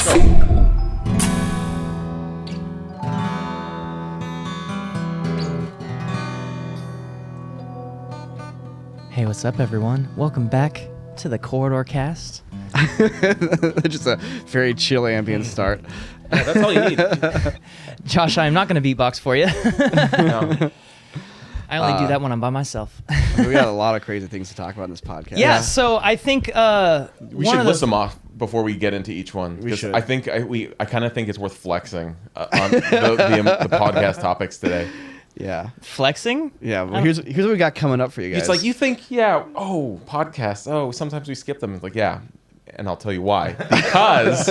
Hey, what's up, everyone? Welcome back to the CorridorCast. Just a very chill ambient start. Yeah, that's all you need. Josh, I'm not going to beatbox for you. No. I only do that when I'm by myself. We got a lot of crazy things to talk about in this podcast. Yeah, so I think We should list them off before we get into each one. We should. I think I kind of think it's worth flexing on the podcast topics today. Yeah. Flexing? Yeah. Well, here's what we got coming up for you guys. It's like you think, podcasts. Sometimes we skip them. It's like, yeah, and I'll tell you why. Because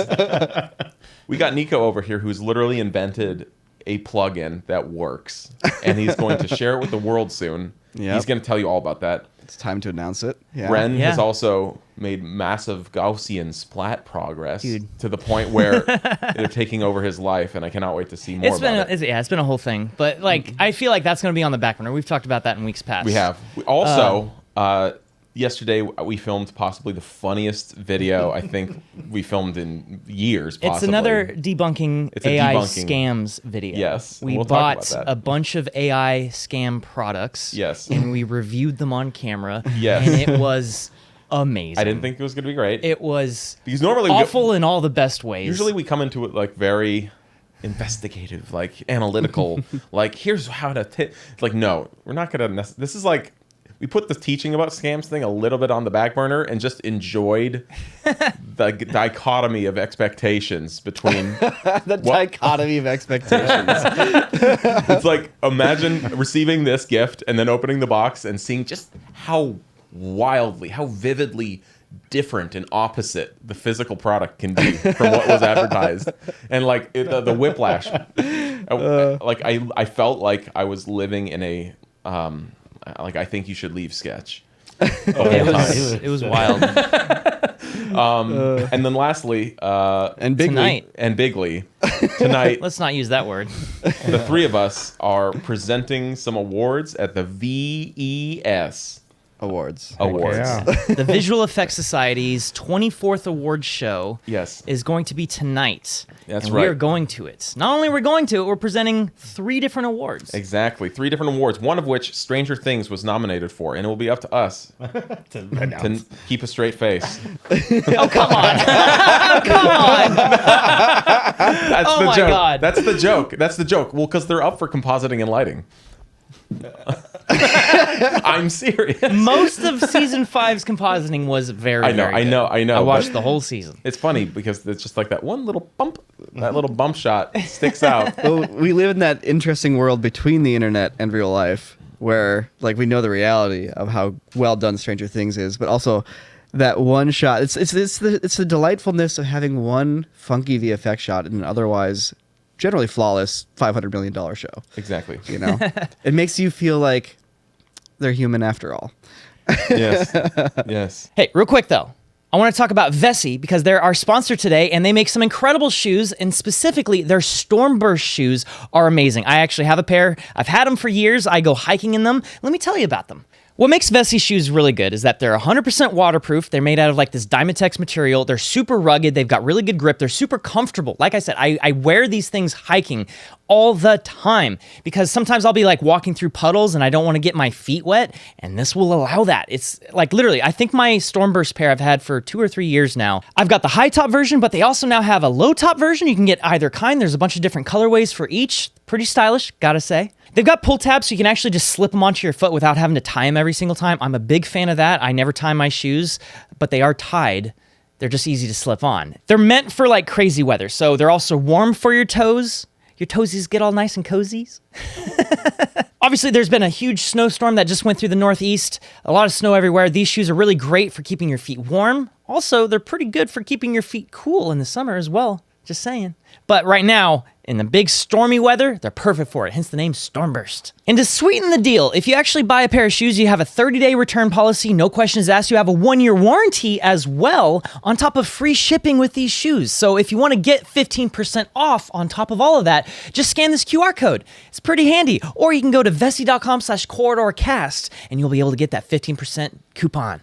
we got Niko over here who's literally invented a plugin that works, and he's going to share it with the world soon. Yep. He's going to tell you all about that. It's time to announce it. Yeah. Ren has also made massive Gaussian splat progress to the point where they're taking over his life, and I cannot wait to see more about it. It's been a whole thing. But I feel like that's going to be on the back burner. We've talked about that in weeks past. We have. We also, yesterday, we filmed possibly the funniest video I think we filmed in years, possibly. It's another debunking AI scams video. Yes. We we'll talk bought about that. a bunch of AI scam products. Yes. And we reviewed them on camera. Yes. And it was amazing. I didn't think it was going to be great. It was because normally awful in all the best ways. Usually we come into it like very investigative, like analytical, like here's how to like, no, we're not going to. This is like, we put the teaching about scams thing a little bit on the back burner and just enjoyed the dichotomy of expectations between dichotomy of expectations. It's like, imagine receiving this gift and then opening the box and seeing just how wildly, how vividly different and opposite the physical product can be from what was advertised. And like the whiplash, I felt like I was living in a I think you should leave sketch. It was wild. And then lastly, and bigly, tonight. Let's not use that word. The three of us are presenting some awards at the VES Awards. Yeah. The Visual Effects Society's 24th award show Yes. is going to be tonight. That's and right. We are going to it. Not only are we going to it, we're presenting 3 different awards. Exactly. 3 different awards, one of which Stranger Things was nominated for, and it will be up to us to keep a straight face. Oh, come on. Come on. That's Oh the my joke. God. That's the joke. That's the joke. Well, because they're up for compositing and lighting. I'm serious. Most of season 5's compositing was very good. I know. I watched the whole season. It's funny because it's just like that one little bump, that little bump shot sticks out. Well, we live in that interesting world between the internet and real life where like we know the reality of how well done Stranger Things is, but also that one shot. It's the delightfulness of having one funky VFX shot in an otherwise generally flawless $500 million show. Exactly. You know, it makes you feel like they're human after all. Yes. Yes. Hey, real quick though, I want to talk about VES because they're our sponsor today, and they make some incredible shoes, and specifically their Stormburst shoes are amazing. I actually have a pair. I've had them for years. I go hiking in them. Let me tell you about them. What makes VES shoes really good is that they're 100% waterproof. They're made out of like this Dymatex material. They're super rugged. They've got really good grip. They're super comfortable. Like I said, I wear these things hiking all the time because sometimes I'll be like walking through puddles and I don't want to get my feet wet, and this will allow that. It's like literally, I think my Stormburst pair I've had for 2 or 3 years now. I've got the high top version, but they also now have a low top version. You can get either kind. There's a bunch of different colorways for each. Pretty stylish, gotta say. They've got pull tabs so you can actually just slip them onto your foot without having to tie them every single time. I'm a big fan of that. I never tie my shoes, but they are tied. They're just easy to slip on. They're meant for like crazy weather, so they're also warm for your toes. Your toesies get all nice and cozies. Obviously, there's been a huge snowstorm that just went through the Northeast. A lot of snow everywhere. These shoes are really great for keeping your feet warm. Also, they're pretty good for keeping your feet cool in the summer as well. Just saying. But right now, in the big stormy weather, they're perfect for it, hence the name Stormburst. And to sweeten the deal, if you actually buy a pair of shoes, you have a 30-day return policy, no questions asked. You have a 1-year warranty as well, on top of free shipping with these shoes. So if you want to get 15% off on top of all of that, just scan this QR code. It's pretty handy. Or you can go to vesi.com/corridorcast, and you'll be able to get that 15% coupon.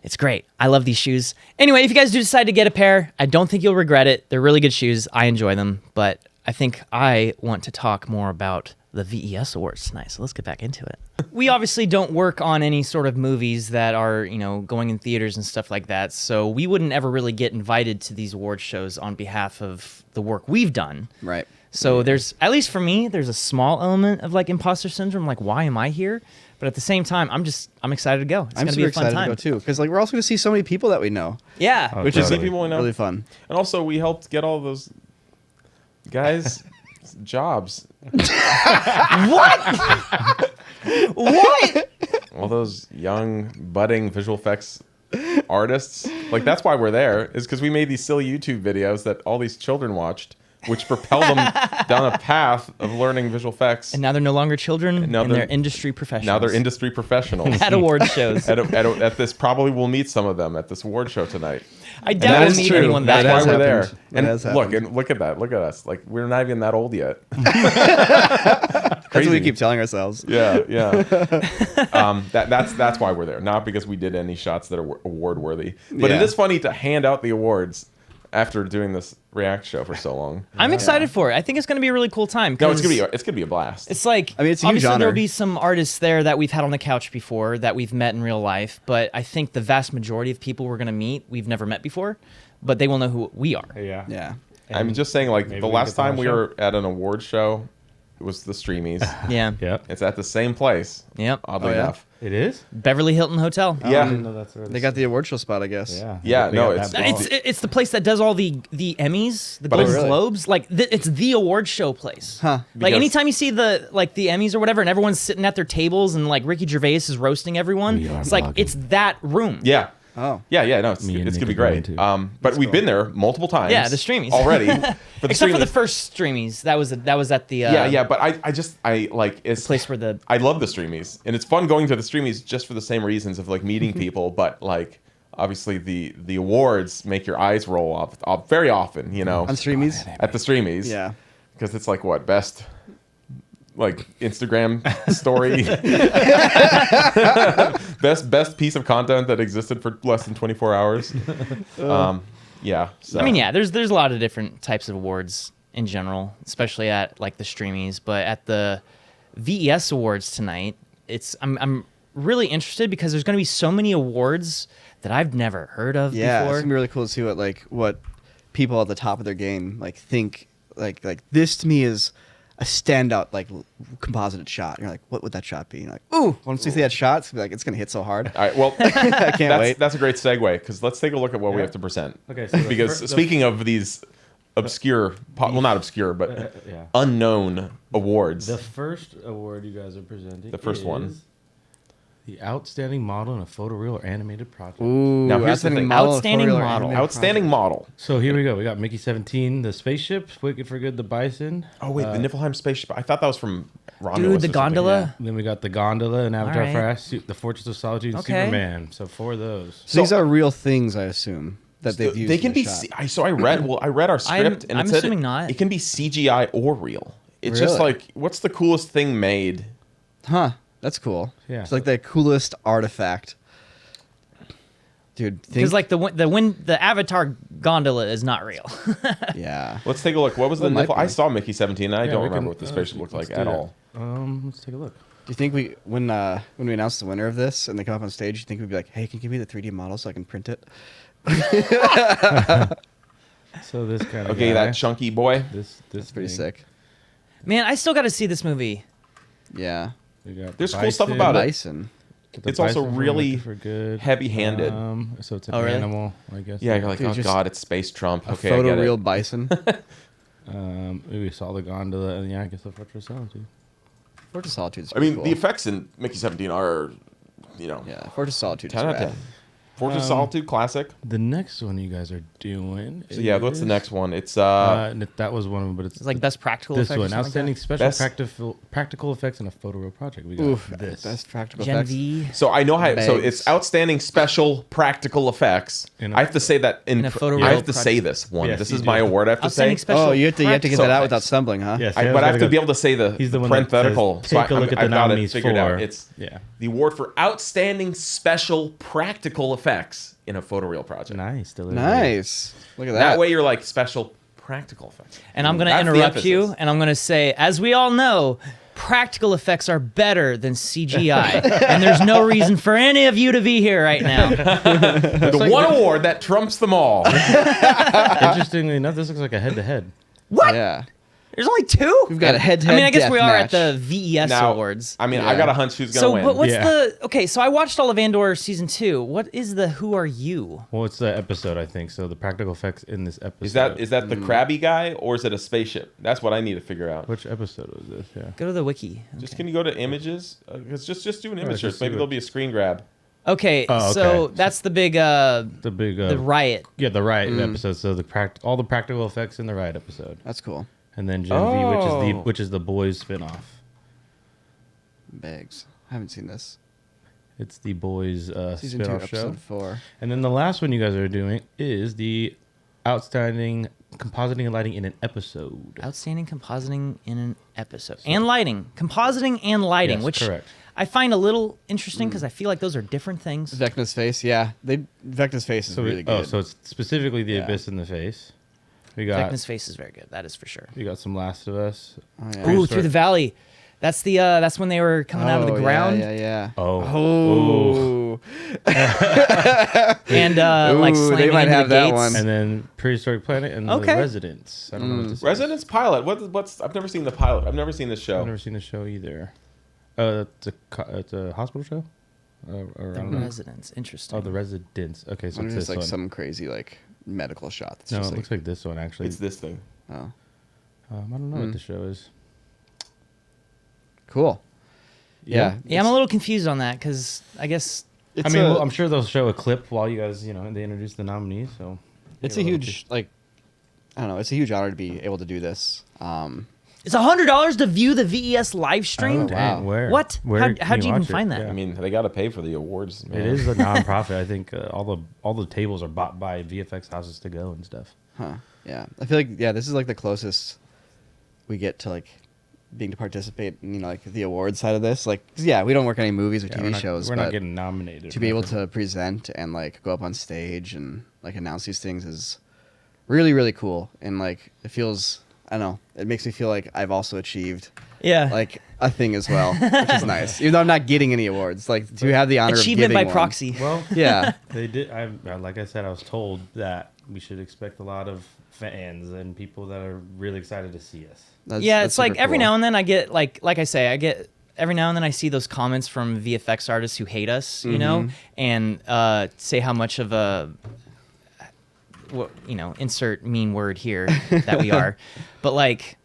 It's great. I love these shoes. Anyway, if you guys do decide to get a pair, I don't think you'll regret it. They're really good shoes. I enjoy them, but I think I want to talk more about the VES Awards tonight, so let's get back into it. We obviously don't work on any sort of movies that are, going in theaters and stuff like that, so we wouldn't ever really get invited to these award shows on behalf of the work we've done. Right. So there's, at least for me, there's a small element of like imposter syndrome, like why am I here? But at the same time, I'm excited to go. It's I'm gonna super be a fun excited time. to go too, because like we're also going to see so many people that we know, Yeah. which is People we know. really fun. And also, we helped get all those guys jobs. What? What? All those young, budding visual effects artists. Like, that's why we're there, is because we made these silly YouTube videos that all these children watched, which propelled them down a path of learning visual effects. And now they're no longer children, now and they're industry professionals. Now they're industry professionals. at award shows. At this, probably we'll meet some of them at this award show tonight. I that doubt we'll is meet true. anyone That's that why has young. we're there. happened. That And has look, happened. and look at that. Look at us. Like, we're not even that old yet. That's what we keep telling ourselves. Yeah. That's why we're there. Not because we did any shots that are award worthy. But it Yeah. is funny to hand out the awards after doing this React show for so long. I'm excited for it. I think it's going to be a really cool time. No, it's 'cause gonna be a blast. It's like, I mean, it's a huge obviously honor. there'll be some artists there that we've had on the couch before that we've met in real life, but I think the vast majority of people we're going to meet we've never met before, but they will know who we are. Yeah. Yeah. I'm just saying, like, maybe the we last get them on time we the show. were at an award show, it was the Streamies. Yeah. Yep. It's at the same place, Yep. oddly Oh, yeah? enough. It is? Beverly Hilton Hotel. Oh, Yeah. I didn't know that's where They got the award show spot, I guess. Yeah. Yeah, They no, got it's- that ball. It's the place that does all the Emmys, the But Golden it's- Globes. Like it's the award show place. Huh. Like Because- anytime you see the Emmys or whatever, and everyone's sitting at their tables, and like Ricky Gervais is roasting everyone. We are It's like vlogging. it's that room. Yeah. Oh. Yeah, no, it's Me and gonna Nick be are going great. too. But we've been there multiple times. Yeah, the Streamies. already. But Except for the Streamies- first Streamies, that was at the yeah. But I like it's place where the I love the Streamies, and it's fun going to the Streamies just for the same reasons of like meeting people. But like, obviously, the awards make your eyes roll up very often. On Streamies? At the Streamies, Yeah. because it's like what best. Like Instagram story, best piece of content that existed for less than 24 hours. Yeah. So. I mean, yeah, there's a lot of different types of awards in general, especially at like the Streamies, but at the VES Awards tonight, I'm really interested because there's going to be so many awards that I've never heard of Yeah. It's before. gonna be really cool to see what people at the top of their game like think like this to me is a standout like composited shot. You're like, what would that shot be? You're like, ooh, once you see that shot, it's gonna be like it's gonna hit so hard. All right. Well, I can't wait. that's a great segue because let's take a look at what we Yeah. have to present. Okay, so the because fir- the- speaking of these obscure, well, not obscure, but yeah. unknown awards. The first award you guys are presenting. The first one. is the outstanding model in a photoreal or animated project. Ooh, Now, here's the outstanding thing. model, Outstanding photoreal, model. animated Outstanding model. So here we go. We got Mickey 17, the spaceship, Wicked for Good, the bison. Oh wait, the Niflheim spaceship. I thought that was from Romulus. Dude, or the something. gondola. Then we got the gondola and Avatar All right. Flash, the Fortress of Solitude, and Okay. Superman. So four of those. So these are real things, I assume, that they've used. They can in the be. shot. So I read our script, and I'm it said assuming not. It can be CGI or real. It's just Really? like, what's the coolest thing made? Huh. That's cool. Yeah. It's like the coolest artifact. Dude, think, Because like the Avatar gondola is not real. yeah. Let's take a look. What was the Well, it might Niflheim? I be. saw Mickey 17. And I Yeah, don't we remember can- what the spaceship looked like let's do at that. all. Let's take a look. Do you think we when we announce the winner of this and they come up on stage, you think we'd be like, hey, can you give me the 3D model so I can print it? So this kind of Okay, guy, that chunky boy. this That's pretty thing. sick. Man, I still got to see this movie. Yeah. We got There's the cool stuff bison. about it. Bison. Got the It's also bison from really Wicked for Good. heavy-handed. So it's an Oh, really? animal, I guess. Yeah, you're like, Dude, oh just god, it's Space Trump. A Okay, I get photoreal it. bison. We saw the gondola, and yeah, I guess the Fortress of Solitude. Fortress of Solitude is I mean, cool. the effects in Mickey 17 are, Yeah, Fortress of Solitude 10 is out of rad. 10. Fortress of Solitude, classic. The next one you guys are doing. So yeah, what's the is- next one? It's that was one of them, but it's It's like best practical this effects or one. something Outstanding like special Best- practical effects in a photoreal project. We got Oof, this. best practical that. Gen effects. V. so I know how. So Bags. it's outstanding special practical effects. In a- I have to say that In a photoreal I have to say project. this one. Yes, this you is do. my award. I have to say. Outstanding special. Oh, you have to get practical that out effects. without stumbling, huh? Yes, But I have to be able to say the He's the one that parenthetical. says, So "Take a look at the I've got it nominees figured for-" out. It's Yeah. the award for outstanding special practical effects in a photoreal project. Nice. Delivery. Nice. Look at that. That way you're like special practical effects. And I'm going to That's the interrupt you, emphasis. and I'm going to say, as we all know, practical effects are better than CGI. And there's no reason for any of you to be here right now. The one award that trumps them all. Interestingly enough, this looks like a head-to-head. What? Yeah. There's only two? We've got a head-to-head I mean, I guess death we are match. at the VES Now, Awards. I mean, Yeah. I got a hunch who's going to So, win. but what's Yeah. okay, so I watched all of Andor season 2. What is the Who Are You? Well, it's the episode, I think. So the practical effects in this episode. Is that the crabby guy or is it a spaceship? That's what I need to figure out. Which episode was this? Yeah. Go to the wiki. Just can you go to images? Just do an image just search. see Maybe what- there'll be a screen grab. Okay, Oh, so okay. that's the big The big. the riot. Yeah, the riot episode. So all the practical effects in the riot episode, That's cool. and then Gen V, which is the boys spinoff. Bags. I haven't seen this. It's the boys Season 2, spinoff show. episode 4. And then the last one you guys are doing is the outstanding compositing and lighting in an episode. Outstanding compositing in an episode. And lighting. Compositing and lighting, Yes, which correct. I find a little interesting because I feel like those are different things. Vecna's face, yeah. Vecna's face is really good. so it's specifically the Yeah. abyss in the face. We got Vecna's face is very good. That is for sure. we got some Last of Us. Oh, yeah. Ooh, Through the Valley. That's the that's when they were coming out of the Oh, ground Yeah. Oh, Oh. and like Ooh, they slamming might into have the that gates. one. and then Prehistoric Planet and Okay. The Residents. I don't know what this is. Residence Pilot. What's? I've never seen the pilot. I've never seen this show. I've never seen the show either. It's a hospital show. Or I The don't know. Residents. Interesting. Oh, The Residents. Okay, so I it's wonder if it's this like one. some crazy like medical shot. That's No, it just looks like this one actually. It's this thing. oh, I don't know what the show is. cool. Yeah. Yeah, I'm a little confused on that because I guess It's I mean, a, I'm sure they'll show a clip while you guys, they introduce the nominees. So it's a huge like, I don't know. It's a huge honor to be able to do this. it's $100 to view the VES live stream. Oh, dang, where? What? Where How'd you even watch it? find that? Yeah. I mean, they got to pay for the awards. Man. It is a nonprofit. I think all the tables are bought by VFX houses to go and stuff. Huh. Yeah. I feel like this is like the closest we get to like being to participate in like the award side of this. Like, 'cause, yeah, we don't work on any movies or Yeah, TV shows, We're but not getting nominated. to be able to present and like go up on stage and like announce these things is really really cool. And like it feels, I don't know, it makes me feel like I've also achieved Yeah. like a thing as well, which is nice. Even though I'm not getting any awards, like to have the honor Achievement of by giving one. proxy. Well, Yeah. they did. Like I said, I was told that we should expect a lot of fans and people that are really excited to see us. Yeah, it's like super every cool. now and then I get like I say, I get every now and then I see those comments from VFX artists who hate us, you know, and say how much of a insert mean word here that we are. But like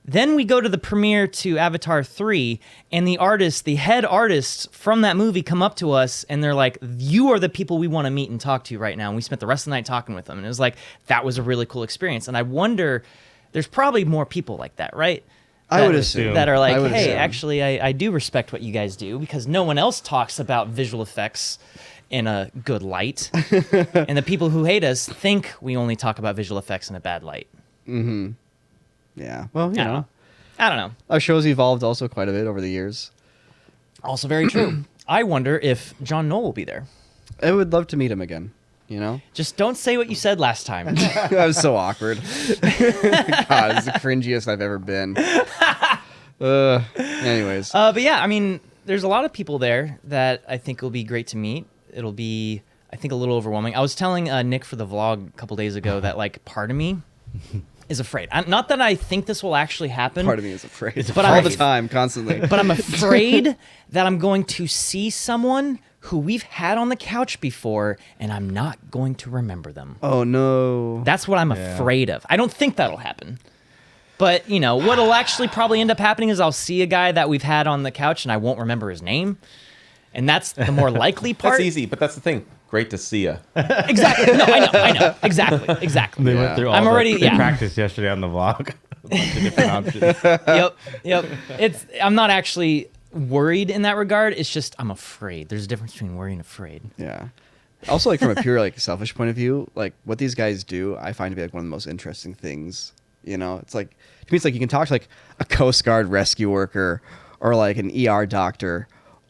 then we go to the premiere to Avatar 3 and the head artists from that movie come up to us and they're like, you are the people we want to meet and talk to right now. And we spent the rest of the night talking with them. And it was like, that was a really cool experience. And I wonder, there's probably more people like that, right? I would That- assume. that are like, I would hey, assume. actually, I do respect what you guys do because no one else talks about visual effects in a good light. And the people who hate us think we only talk about visual effects in a bad light. Yeah. Well, you I don't know, know. I don't know. our show's evolved also quite a bit over the years. Also very true. I wonder if John Knoll will be there. I would love to meet him again. You know, Just don't say what you said last time. that was so awkward. God, it's the cringiest I've ever been. Anyways, But yeah, I mean, there's a lot of people there that I think will be great to meet. It'll be, I think, a little overwhelming. I was telling Nick for the vlog a couple days ago that like part of me is afraid. Not that I think this will actually happen. part of me is afraid. But all I'm- the time, constantly. But I'm afraid that I'm going to see someone who we've had on the couch before and I'm not going to remember them. Oh no. That's what I'm afraid of. I don't think that'll happen. But, you know, what'll actually probably end up happening is I'll see a guy that we've had on the couch and I won't remember his name. And that's the more likely part. That's easy, but that's the thing. Great to see you. Exactly. No, I know. Exactly. They Yeah. went through all I'm already- they yeah. practiced yesterday on the vlog. A bunch of different options. Yep. I'm not actually worried in that regard. It's just I'm afraid. There's a difference between worried and afraid. Yeah. Also, like from a pure like selfish point of view, like what these guys do, I find to be like one of the most interesting things. You know, it's like to me, it's like you can talk to like a Coast Guard rescue worker or like an ER doctor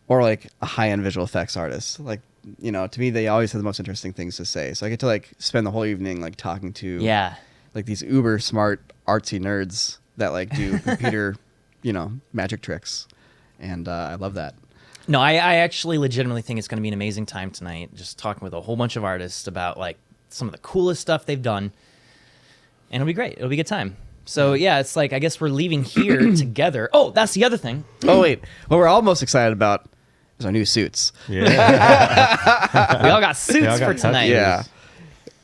or like a high-end visual effects artist. Like to me, they always have the most interesting things to say. So I get to like spend the whole evening like talking to like these uber smart artsy nerds that like do computer, magic tricks, and I love that. No, I actually legitimately think it's going to be an amazing time tonight. Just talking with a whole bunch of artists about like some of the coolest stuff they've done, and it'll be great. It'll be a good time. So yeah, it's like I guess we're leaving here together. Oh, that's the other thing. Oh wait, what we're all most excited about is our new suits. Yeah. We all got suits for tonight. Yeah.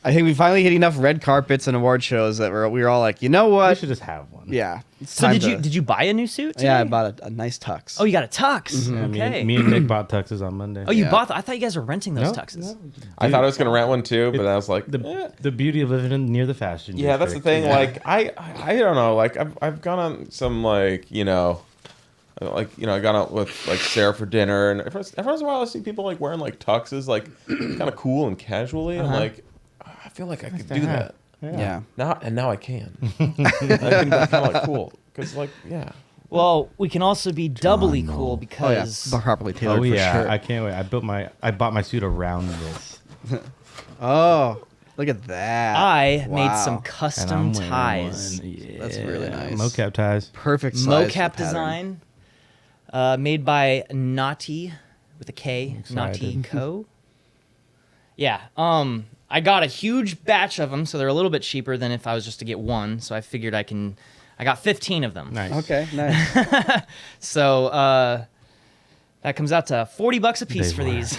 I think we finally hit enough red carpets and award shows that we were all like, you know We what? should just have one. Yeah. It's So time did you buy a new suit today? Yeah, I bought a nice tux. Oh, you got a tux. Yeah, Okay. me and Nick bought tuxes on Monday. Oh, you Yeah. bought I thought you guys were renting those tuxes. I thought I was gonna rent one too, but I was like, The beauty of living near the fashion. yeah, that's the district. thing. Like, I don't know. Like, I've gone on some like I got out with like Sarah for dinner, and every once in a while I see people like wearing like tuxes, like kind of cool and casually. I'm like, I feel like I could do that. Yeah. Now I can. I can be kind of like cool because like Well, we can also be doubly cool Oh yeah. because Properly tailored Oh for yeah, sure. I can't wait. I bought my suit around this. Oh, look at that. I made Wow. some And custom I'm wearing ties. one. Yeah. That's really nice. Mocap ties. Perfect size Mocap for pattern. design, made by Naughty with a K, Excited. Naughty Co. Yeah, I got a huge batch of them, so they're a little bit cheaper than if I was just to get one. So I figured I got 15 of them. Nice. Okay, nice. So that comes out to $40 a piece They for were. these.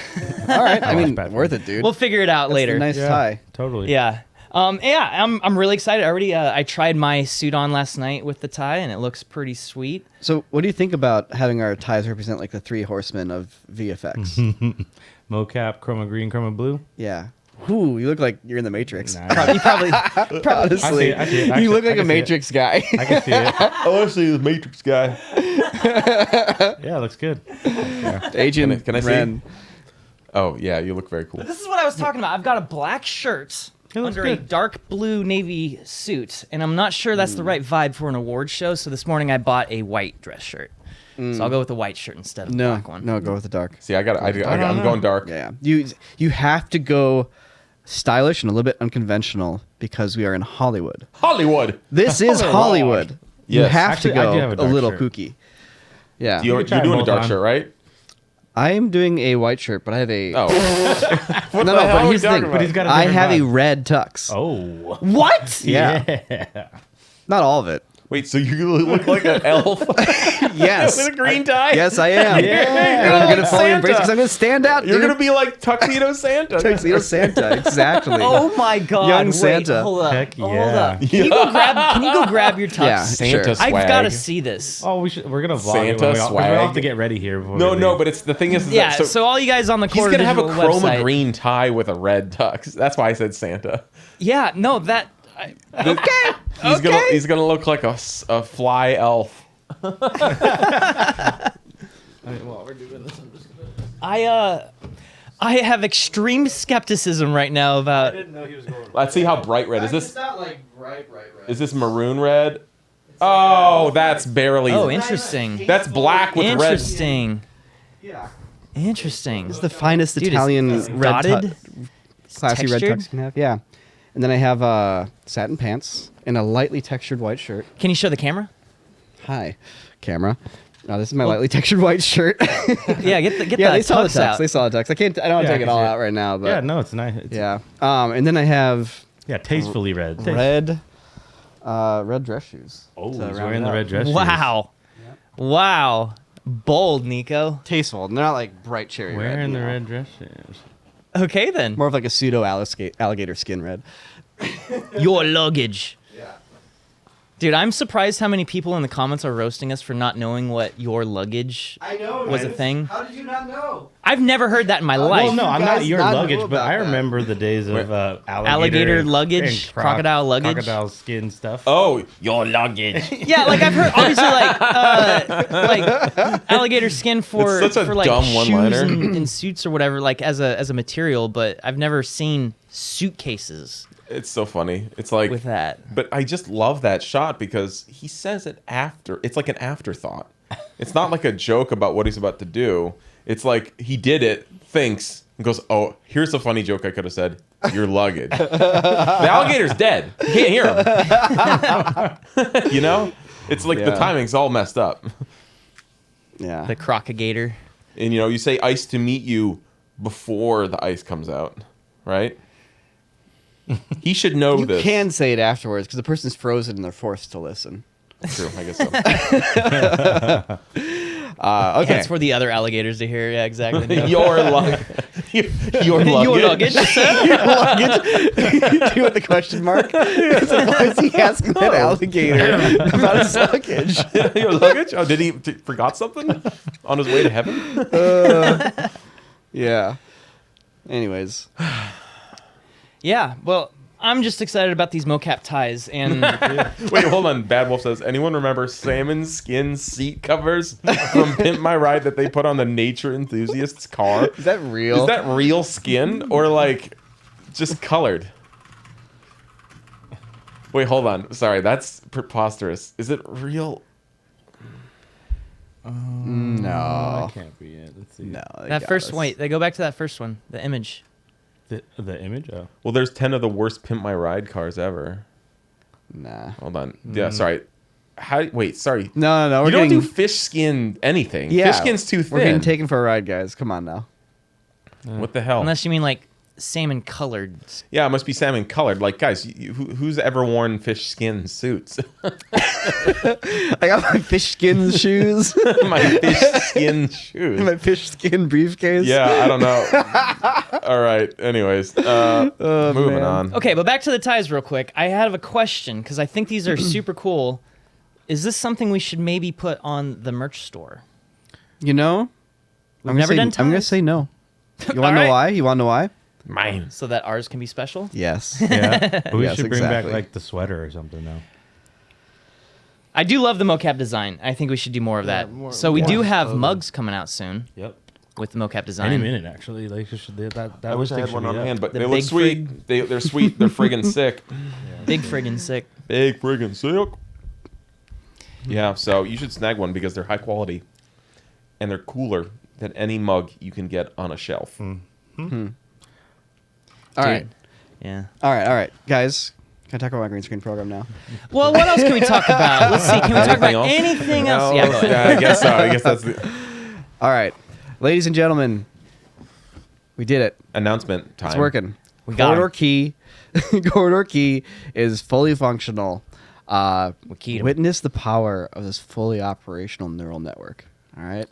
All right. I Oh, mean, that's bad. worth it, dude. We'll figure it out That's later. a nice tie. Totally. Yeah. I'm really excited. I already I tried my suit on last night with the tie, and it looks pretty sweet. So, what do you think about having our ties represent like the three horsemen of VFX? Mocap, chroma green, chroma blue. Yeah. Ooh, you look like you're in the Matrix. Nice. You probably Honestly, I see it. you Actually, look I like a can see it. Matrix guy. I can see it. I want to see the Matrix guy. Yeah, it looks good. Agent Can I see? Ren. Oh yeah, you look very cool. This is what I was talking about. I've got a black shirt It looks under a good. dark blue navy suit, and I'm not sure that's the right vibe for an award show. So this morning I bought a white dress shirt. So I'll go with the white shirt instead of the No, black one. no, go with the dark. See, I'm going dark. Yeah, you have to go stylish and a little bit unconventional because we are in Hollywood. Hollywood. This is Hollywood. You Yes. have Actually, to I go do have a a dark little shirt. kooky. Yeah, You're can try doing a both dark on. shirt, right? I am doing a white shirt, but I have a Oh, no, the hell but are we here's the talking thing. about? He's got a I different have a vibe. red tux. Oh. What? Yeah. Not all of it. wait. So you look like an elf Yes, with a green tie? yes, I am. Yeah. And I'm You're gonna like fully Santa. embrace because I'm gonna stand out. You're dude. gonna be like tuxedo Santa. Tuxedo Santa, exactly. Oh my God! Young Wait, Santa. hold up. Heck Hold yeah. up. Can you go grab your tux? Yeah, Santa sure. swag. I've got to see this. Oh, we're gonna vlog Santa it when we all swag. have to get ready here. Before No, we no, leave. but it's the thing is, Yeah. that, So all you guys on the he's gonna have a Corridor chroma website- green tie with a red tux. That's why I said Santa. Yeah. No. That. He's gonna look like a fly elf. I have extreme skepticism right now about. Let's see how bright red is this. not like bright red. Is this maroon red? Oh, that's barely. Oh, interesting. That's black with red. Interesting. Yeah. Interesting. It's the finest Dude, Italian it's red dotted. classy red textured? tux you can have. Yeah. And then I have satin pants and a lightly textured white shirt. Can you show the camera? Hi, camera. This is my lightly textured white shirt. Yeah, get yeah, that they saw the tux tux. out. They saw the tux. I don't want to Yeah, take I it can all see it. out right now, but yeah, no, it's nice. It's, yeah. And then I have yeah, tastefully red. red dress shoes. Oh, to he's round wearing it the out. red dress. shoes. Wow. Wow. Bold, Nico. Tasteful. They're not like bright cherry red. Wearing you the know. red dress shoes. Okay then. More of like a pseudo alligator skin red. Your luggage. Yeah. Dude, I'm surprised how many people in the comments are roasting us for not knowing what your luggage I know. was a thing. How did you not know? I've never heard that in my life. Well, no, I'm guys not your not luggage, know but about I that. remember the days of Alligator luggage, and crocodile luggage. crocodile skin stuff. Oh, your luggage. Yeah, like I've heard obviously like alligator skin for It's such a for like dumb shoes one-liner. and suits or whatever, like as a material, but I've never seen suitcases It's so funny. It's like, with that. but I just love that shot because he says it after. It's like an afterthought. It's not like a joke about what he's about to do. It's like he did it thinks and goes, "Oh, here's a funny joke I could have said. Your luggage." The alligator's dead. You can't hear him. You know, it's like the timing's all messed up. Yeah. The crocagator. And you know, you say ice to meet you before the ice comes out, right? He should know You this. can say it afterwards because the person's frozen and they're forced to listen. True, I guess so. Okay. That's for the other alligators to hear. Yeah, exactly. Your luggage. Your Your luggage. luggage. Your luggage? Do with the question mark? It's like, why is he asking that alligator about his luggage? Your luggage? Oh, did he forgot something on his way to heaven? Yeah. Anyways. Yeah, well, I'm just excited about these mocap ties, and Wait, hold on. Bad Wolf says, anyone remember salmon skin seat covers from Pimp My Ride that they put on the nature enthusiast's car? Is that real? Is that real skin or like just colored? Wait, hold on. Sorry, that's preposterous. Is it real? No. That can't be it. Let's see. No. they that got first us. wait, they go back to that first one, the image. The image? Oh. Well, there's 10 of the worst Pimp My Ride cars ever. Nah. Hold on. Yeah, sorry. Wait, sorry. No. You We're don't getting, do fish skin anything. yeah, Fish skin's too We're getting thin. taken for a ride, guys. Come on now. What the hell? Unless you mean like salmon colored. Yeah, it must be salmon colored. Like, guys, who's ever worn fish skin suits? I got my fish skin shoes. My fish skin shoes. My fish skin briefcase. Yeah, I don't know. All right. Anyways, moving man. on. Okay, but back to the ties real quick. I have a question because I think these are super cool. Is this something we should maybe put on the merch store? You know, We've never done I'm gonna ties? say no. You want to All know right. why? You want to know why? Mine. So that ours can be special? Yes. Yeah. But we Yes, should bring exactly. back like the sweater or something now. I do love the mocap design. I think we should do more of that. So we do have totally. mugs coming out soon Yep. with the mocap design. Any minute, actually. Like, that I wish I had thing one should on be up. hand, but The they look big sweet. They're sweet. They're friggin' sick. Big friggin' sick. Big friggin' sick. Yeah, so you should snag one because they're high quality and they're cooler than any mug you can get on a shelf. All right. Yeah. All right, guys. Can I talk about my green screen program now? Well, what else can we talk about? Let's see. Can we talk about Anything else? anything else? Yeah, go ahead. Yeah, I guess so. I guess that's the All right, ladies and gentlemen, we did it. announcement time. It's working. We got 'em. CorridorKey is fully functional. We keyed 'em. Witness the power of this fully operational neural network. All right.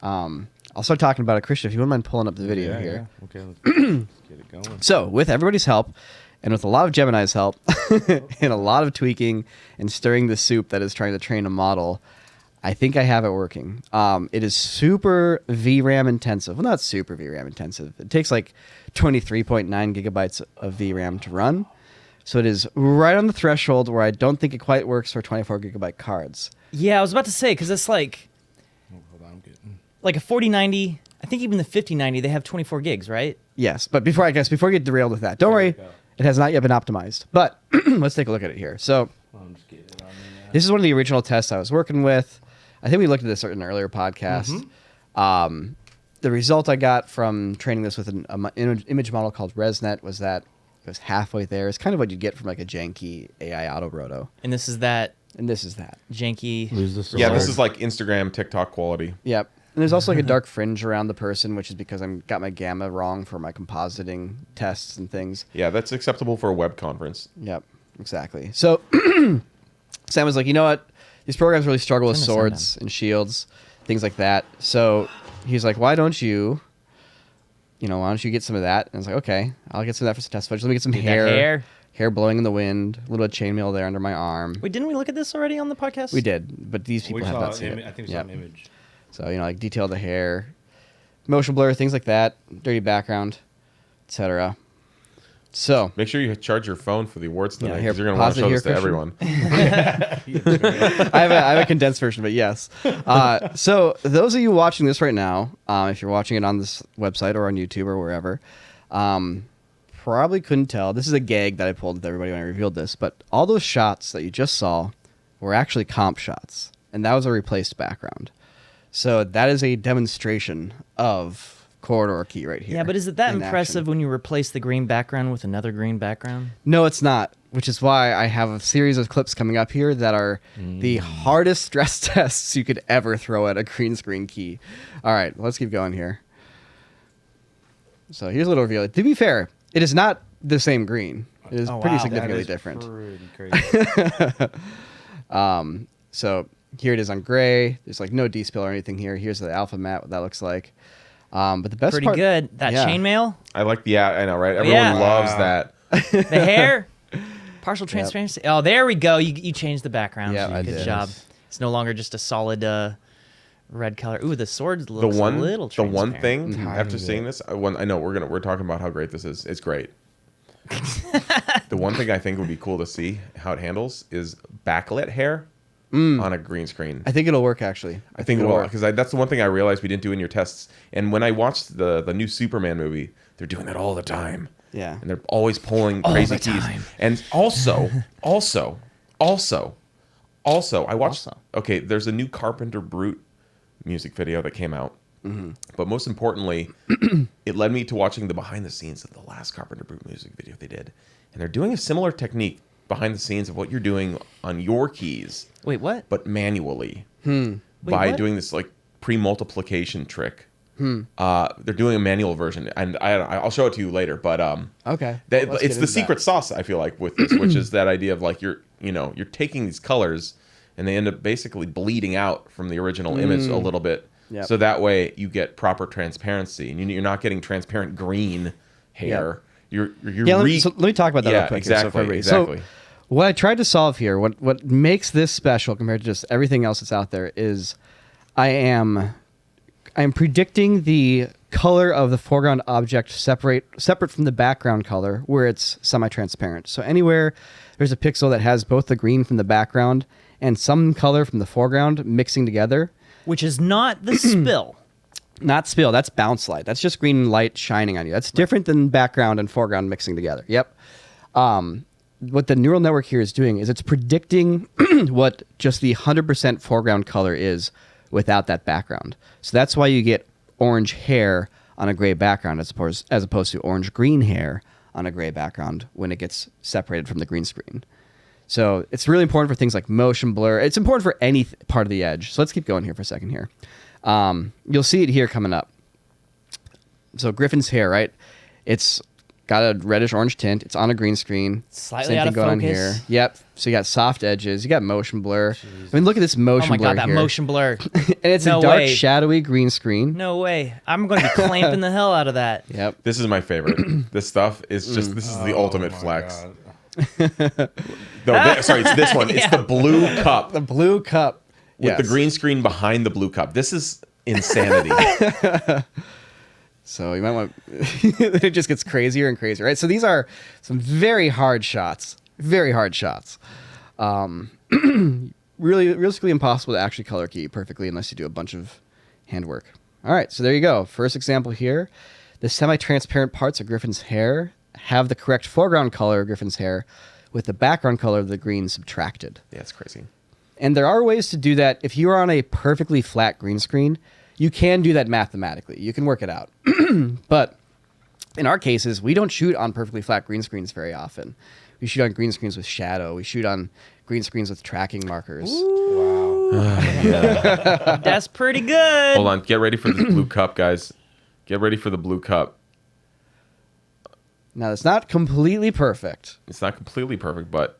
I'll start talking about it, Christian. If you wouldn't mind pulling up the video Yeah, here. yeah. Okay, let's get it going. So, with everybody's help, and with a lot of Gemini's help, and a lot of tweaking and stirring the soup that is trying to train a model, I think I have it working. It is super VRAM intensive. Well, not super VRAM intensive. It takes like 23.9 gigabytes of VRAM to run. So it is right on the threshold where I don't think it quite works for 24 gigabyte cards. Yeah, I was about to say, because it's like Hold on, I'm getting. a 4090. I think even the 5090, they have 24 gigs, right? Yes, but before you get derailed with that, don't worry. we go. It has not yet been optimized. But let's take a look at it here. So I'm just getting it on there. this is one of the original tests I was working with. I think we looked at this in an earlier podcast. The result I got from training this with an image model called ResNet was that it was halfway there. It's kind of what you get from like a janky AI auto roto. And this is that And this is that. janky. Lose the sword. Yeah, this is like Instagram, TikTok quality. Yep. And there's also like a dark fringe around the person, which is because I got my gamma wrong for my compositing tests and things. Yeah, that's acceptable for a web conference. Yep, exactly. So Sam was like, you know what? These programs really struggle with Turn the sound swords and shields, things like that. So he's like, why don't you get some of that? And I was like, okay, I'll get some of that for some test footage. Let me get some Need that hair blowing in the wind, a little bit of chainmail there under my arm. Wait, didn't we look at this already on the podcast? We did, but these people We have saw not seen an it. I think we saw Yep. an image. So, like detail the hair, motion blur, things like that, dirty background, etc. So, Make sure you charge your phone for the awards Yeah, tonight here, because you're going to want pause to it show this to here, Christian. everyone. I have a condensed version, but yes. So those of you watching this right now, if you're watching it on this website or on YouTube or wherever, probably couldn't tell. This is a gag that I pulled with everybody when I revealed this, but all those shots that you just saw were actually comp shots, and that was a replaced background. So that is a demonstration of corridor key right here. Yeah, but is it that in impressive action. when you replace the green background with another green background? No, it's not, which is why I have a series of clips coming up here that are the hardest stress tests you could ever throw at a green screen key. All right, let's keep going here. So here's a little reveal. To be fair, it is not the same green. It is Oh, pretty wow. significantly That is different. Pretty crazy. So here it is on gray. There's like no D-spill or anything here. Here's the alpha matte, what that looks like. But the best Pretty part, good. That yeah. chainmail, I like the I know, right? Everyone Yeah. loves Wow. that. the hair, partial transparency. Oh, there we go. You changed the background. Yeah, I Good did. job. It's no longer just a solid red color. Ooh, the sword The looks a one little the one transparent. thing Mm-hmm. after seeing this, I know we're talking about how great this is. It's great. The one thing I think would be cool to see how it handles is backlit hair on a green screen. I think it'll work actually. I think it it'll will, work. because that's the one thing I realized we didn't do in your tests. And when I watched the new Superman movie, they're doing that all the time. Yeah. And they're always pulling All crazy the keys. time. And also, I watched. Also. Okay, there's a new Carpenter Brute music video that came out. But most importantly, it led me to watching the behind the scenes of the last Carpenter Brute music video they did. And they're doing a similar technique behind the scenes of what you're doing on your keys, Wait, what? but manually Wait, by what? doing this like pre-multiplication trick. They're doing a manual version, and I'll show it to you later. But Okay. that, Let's it's get the into secret sauce, I feel like, with this, which is that idea of like you're taking these colors and they end up basically bleeding out from the original image a little bit. Yep. So that way you get proper transparency, and you're not getting transparent green hair. You're Yeah, let me talk about that Yeah, real quick. here, exactly, for everybody. exactly. So what I tried to solve here, what makes this special compared to just everything else that's out there, is I am predicting the color of the foreground object separate from the background color where it's semi-transparent. So anywhere there's a pixel that has both the green from the background and some color from the foreground mixing together. Which is not the spill. Not spill, that's bounce light. That's just green light shining on you. That's different than background and foreground mixing together. Yep. What the neural network here is doing is it's predicting what just the 100% foreground color is without that background. So that's why you get orange hair on a gray background as opposed to orange-green hair on a gray background when it gets separated from the green screen. So it's really important for things like motion blur. It's important for any part of the edge. So let's keep going here for a second here. You'll see it here coming up. So Griffin's hair, right? It's got a reddish orange tint. It's on a green screen. Slightly Same out thing of going on focus. here. Yep. So you got soft edges. You got motion blur. I mean, look at this motion Oh my blur god, that here. motion blur. And it's No a dark, way. shadowy green screen. No way. I'm going to be clamping the hell out of that. Yep. This is my favorite. This stuff is just this is the ultimate Oh my flex. God. No, sorry, it's this one. It's Yeah. the blue cup The blue cup. with the Yes. green screen behind the blue cup. This is insanity. So you might want. It just gets crazier and crazier, right? So these are some very hard shots. Very hard shots. Really, realistically impossible to actually color key perfectly unless you do a bunch of handwork. All right, so there you go. First example here. The semi-transparent parts of Griffin's hair have the correct foreground color of Griffin's hair with the background color of the green subtracted. Yeah, it's crazy. And there are ways to do that. If you are on a perfectly flat green screen, you can do that mathematically. You can work it out. But in our cases, we don't shoot on perfectly flat green screens very often. We shoot on green screens with shadow. We shoot on green screens with tracking markers. Wow. That's pretty good. Hold on, get ready for the blue cup, guys. Get ready for the blue cup. Now, it's not completely perfect. It's not completely perfect, but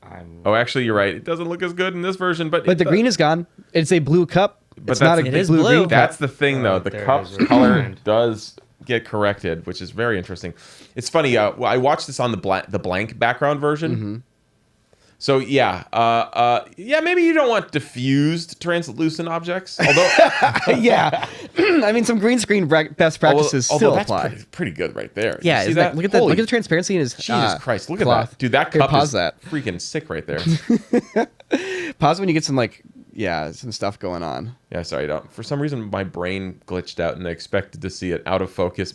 I'm oh, actually, you're right. It doesn't look as good in this version, but But the green is gone. It's a blue cup. But It's not a that's- It is blue blue. green cup. That's the thing, though. Right The there cup's is a color line. does get corrected, which is very interesting. It's funny. I watched this on the blank background version. So yeah, maybe you don't want diffused translucent objects. Although, Yeah. I mean, some green screen best practices although still that's apply. pretty good right there. Yeah, You see isn't that? Look at that. Holy Look at the transparency in his Jesus Christ! Look cloth. at that, dude. That Here, cup pause is that. freaking sick right there. Pause when you get some some stuff going on. Yeah, sorry. For some reason, my brain glitched out, and I expected to see an out of focus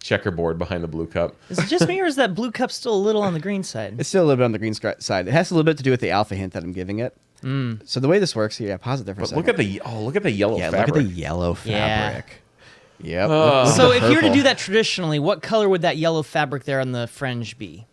checkerboard behind the blue cup. Is it just me or is that blue cup still a little on the green side? It's still a little bit on the green side. It has a little bit to do with the alpha hint that I'm giving it. So the way this works here, pause it there for a But second. look at the yellow yeah, fabric. look at the yellow Yeah. fabric. Yep. So if you were to do that traditionally, what color would that yellow fabric there on the fringe be?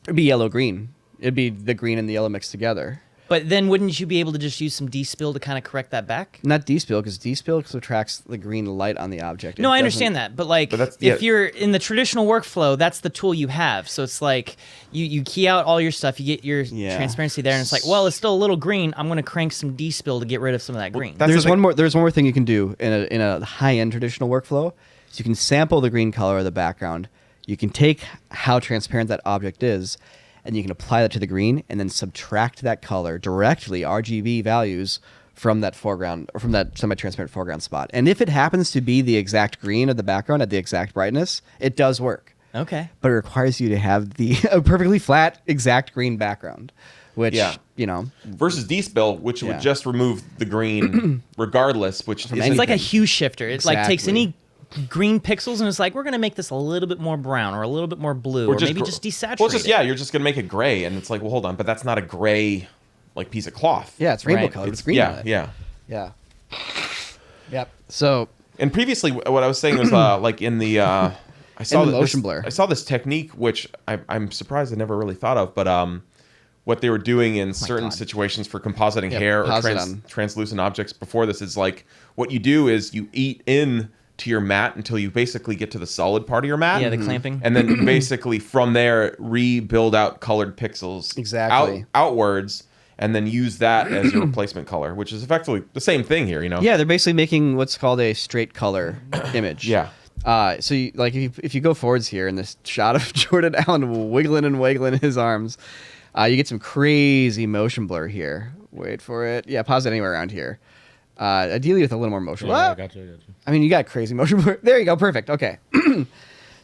It'd be yellow-green. It'd be the green and the yellow mixed together. But then wouldn't you be able to just use some D-spill to kind of correct that back? Not D-spill, because D-spill subtracts the green light on the object. No, It I doesn't- understand that. But like, But that's- if yeah. you're in the traditional workflow, that's the tool you have. So it's like you key out all your stuff, you get your Yeah. transparency there, and it's like, well, it's still a little green. I'm going to crank some D-spill to get rid of some of that green. that's- There's the one thing- more. There's one more thing you can do in a high-end traditional workflow. So you can sample the green color of the background. You can take how transparent that object is, and you can apply that to the green, and then subtract that color directly, RGB values, from that foreground or from that semi-transparent foreground spot. And if it happens to be the exact green of the background at the exact brightness, it does work. Okay. But it requires you to have the a perfectly flat, exact green background, which Yeah. Versus D-spill, which Yeah. would just remove the green regardless, which isn't It's like a anything. hue shifter. It like takes Exactly. any green pixels and it's like, we're going to make this a little bit more brown or a little bit more blue or, maybe just desaturate Well, it's just, it. yeah, you're just gonna make it gray, and it's like, well, hold on, but that's not a gray like piece of cloth. yeah, it's rainbow Right. color. it's It's green on yeah, it. yeah. Yeah. Yep. So And previously, what I was saying was like in the I saw the this- motion blur. I saw this technique, which I'm surprised I never really thought of, but what they were doing in certain God. situations for compositing Yeah, hair or posit on. translucent objects before this is like what you do is you eat in to your mat until you basically get to the solid part of your mat. Yeah, the clamping. And then basically from there rebuild out colored pixels Exactly. outwards, and then use that as your replacement color, which is effectively the same thing here, you know? yeah, they're basically making what's called a straight color image. Yeah. So you, like if you go forwards here in this shot of Jordan Allen wiggling and wiggling his arms, you get some crazy motion blur here. Wait for it. Yeah, pause it anywhere around here. Ideally with a little more motion. Yeah, blur. I got you. I mean, you got crazy motion blur. There you go. Perfect. Okay.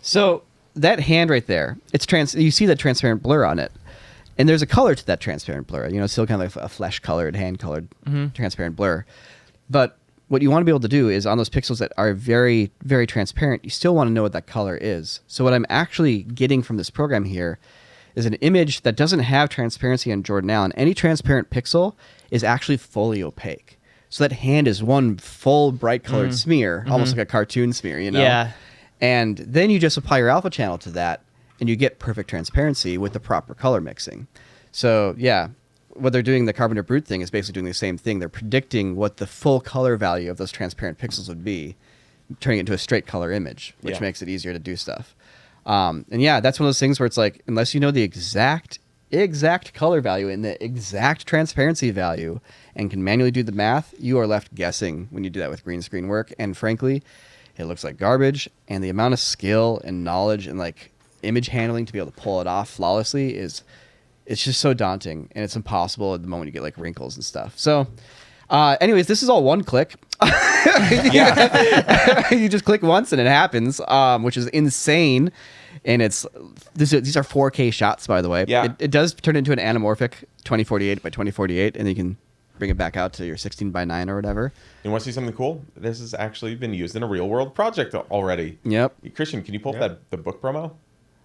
So that hand right there, it's you see that transparent blur on it. And there's a color to that transparent blur. You know, it's still kind of like a flesh-colored, hand-colored transparent blur. But what you want to be able to do is on those pixels that are very, very transparent, you still want to know what that color is. So what I'm actually getting from this program here is an image that doesn't have transparency on Jordan Allen. Any transparent pixel is actually fully opaque. So that hand is one full bright colored smear, almost like a cartoon smear, you know? Yeah. And then you just apply your alpha channel to that, and you get perfect transparency with the proper color mixing. So yeah, what they're doing, the Carpenter Brute thing, is basically doing the same thing. They're predicting what the full color value of those transparent pixels would be, turning it into a straight color image, which Yeah. makes it easier to do stuff. And yeah, that's one of those things where it's like, unless you know the exact color value and the exact transparency value and can manually do the math, you are left guessing when you do that with green screen work. And frankly, it looks like garbage. And the amount of skill and knowledge and like image handling to be able to pull it off flawlessly it's just so daunting, and it's impossible at the moment you get like wrinkles and stuff. So anyways, this is all one click. You just click once and it happens, which is insane. And these are 4K shots, by the way. Yeah. It does turn into an anamorphic 2048 by 2048, and you can bring it back out to your 16 by 9 or whatever. You want to see something cool? This has actually been used in a real world project already. Yep. Christian, can you pull up Yeah. the book promo?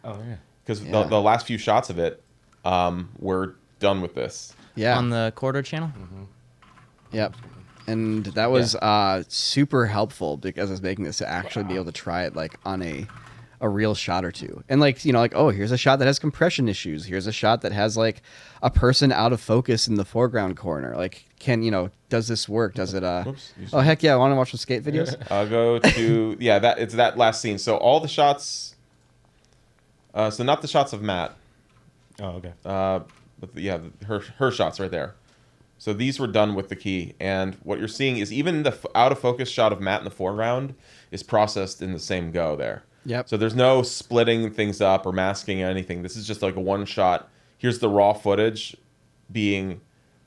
Oh yeah. Because Yeah. the last few shots of it were done with this. Yeah. On the Corridor channel? Yep. And that was super helpful because I was making this to actually be able to try it like on a real shot or two. And like, you know, like, oh, here's a shot that has compression issues. Here's a shot that has like a person out of focus in the foreground corner. Like, does this work? Does it, Oops, you oh, heck yeah, I want to watch some skate videos. I'll go to, it's that last scene. So all the shots, so not the shots of Matt, Oh okay. but her shots right there. So these were done with the key, and what you're seeing is even the out of focus shot of Matt in the foreground is processed in the same go there. Yep. So there's no splitting things up or masking or anything. This is just like a one shot. Here's the raw footage being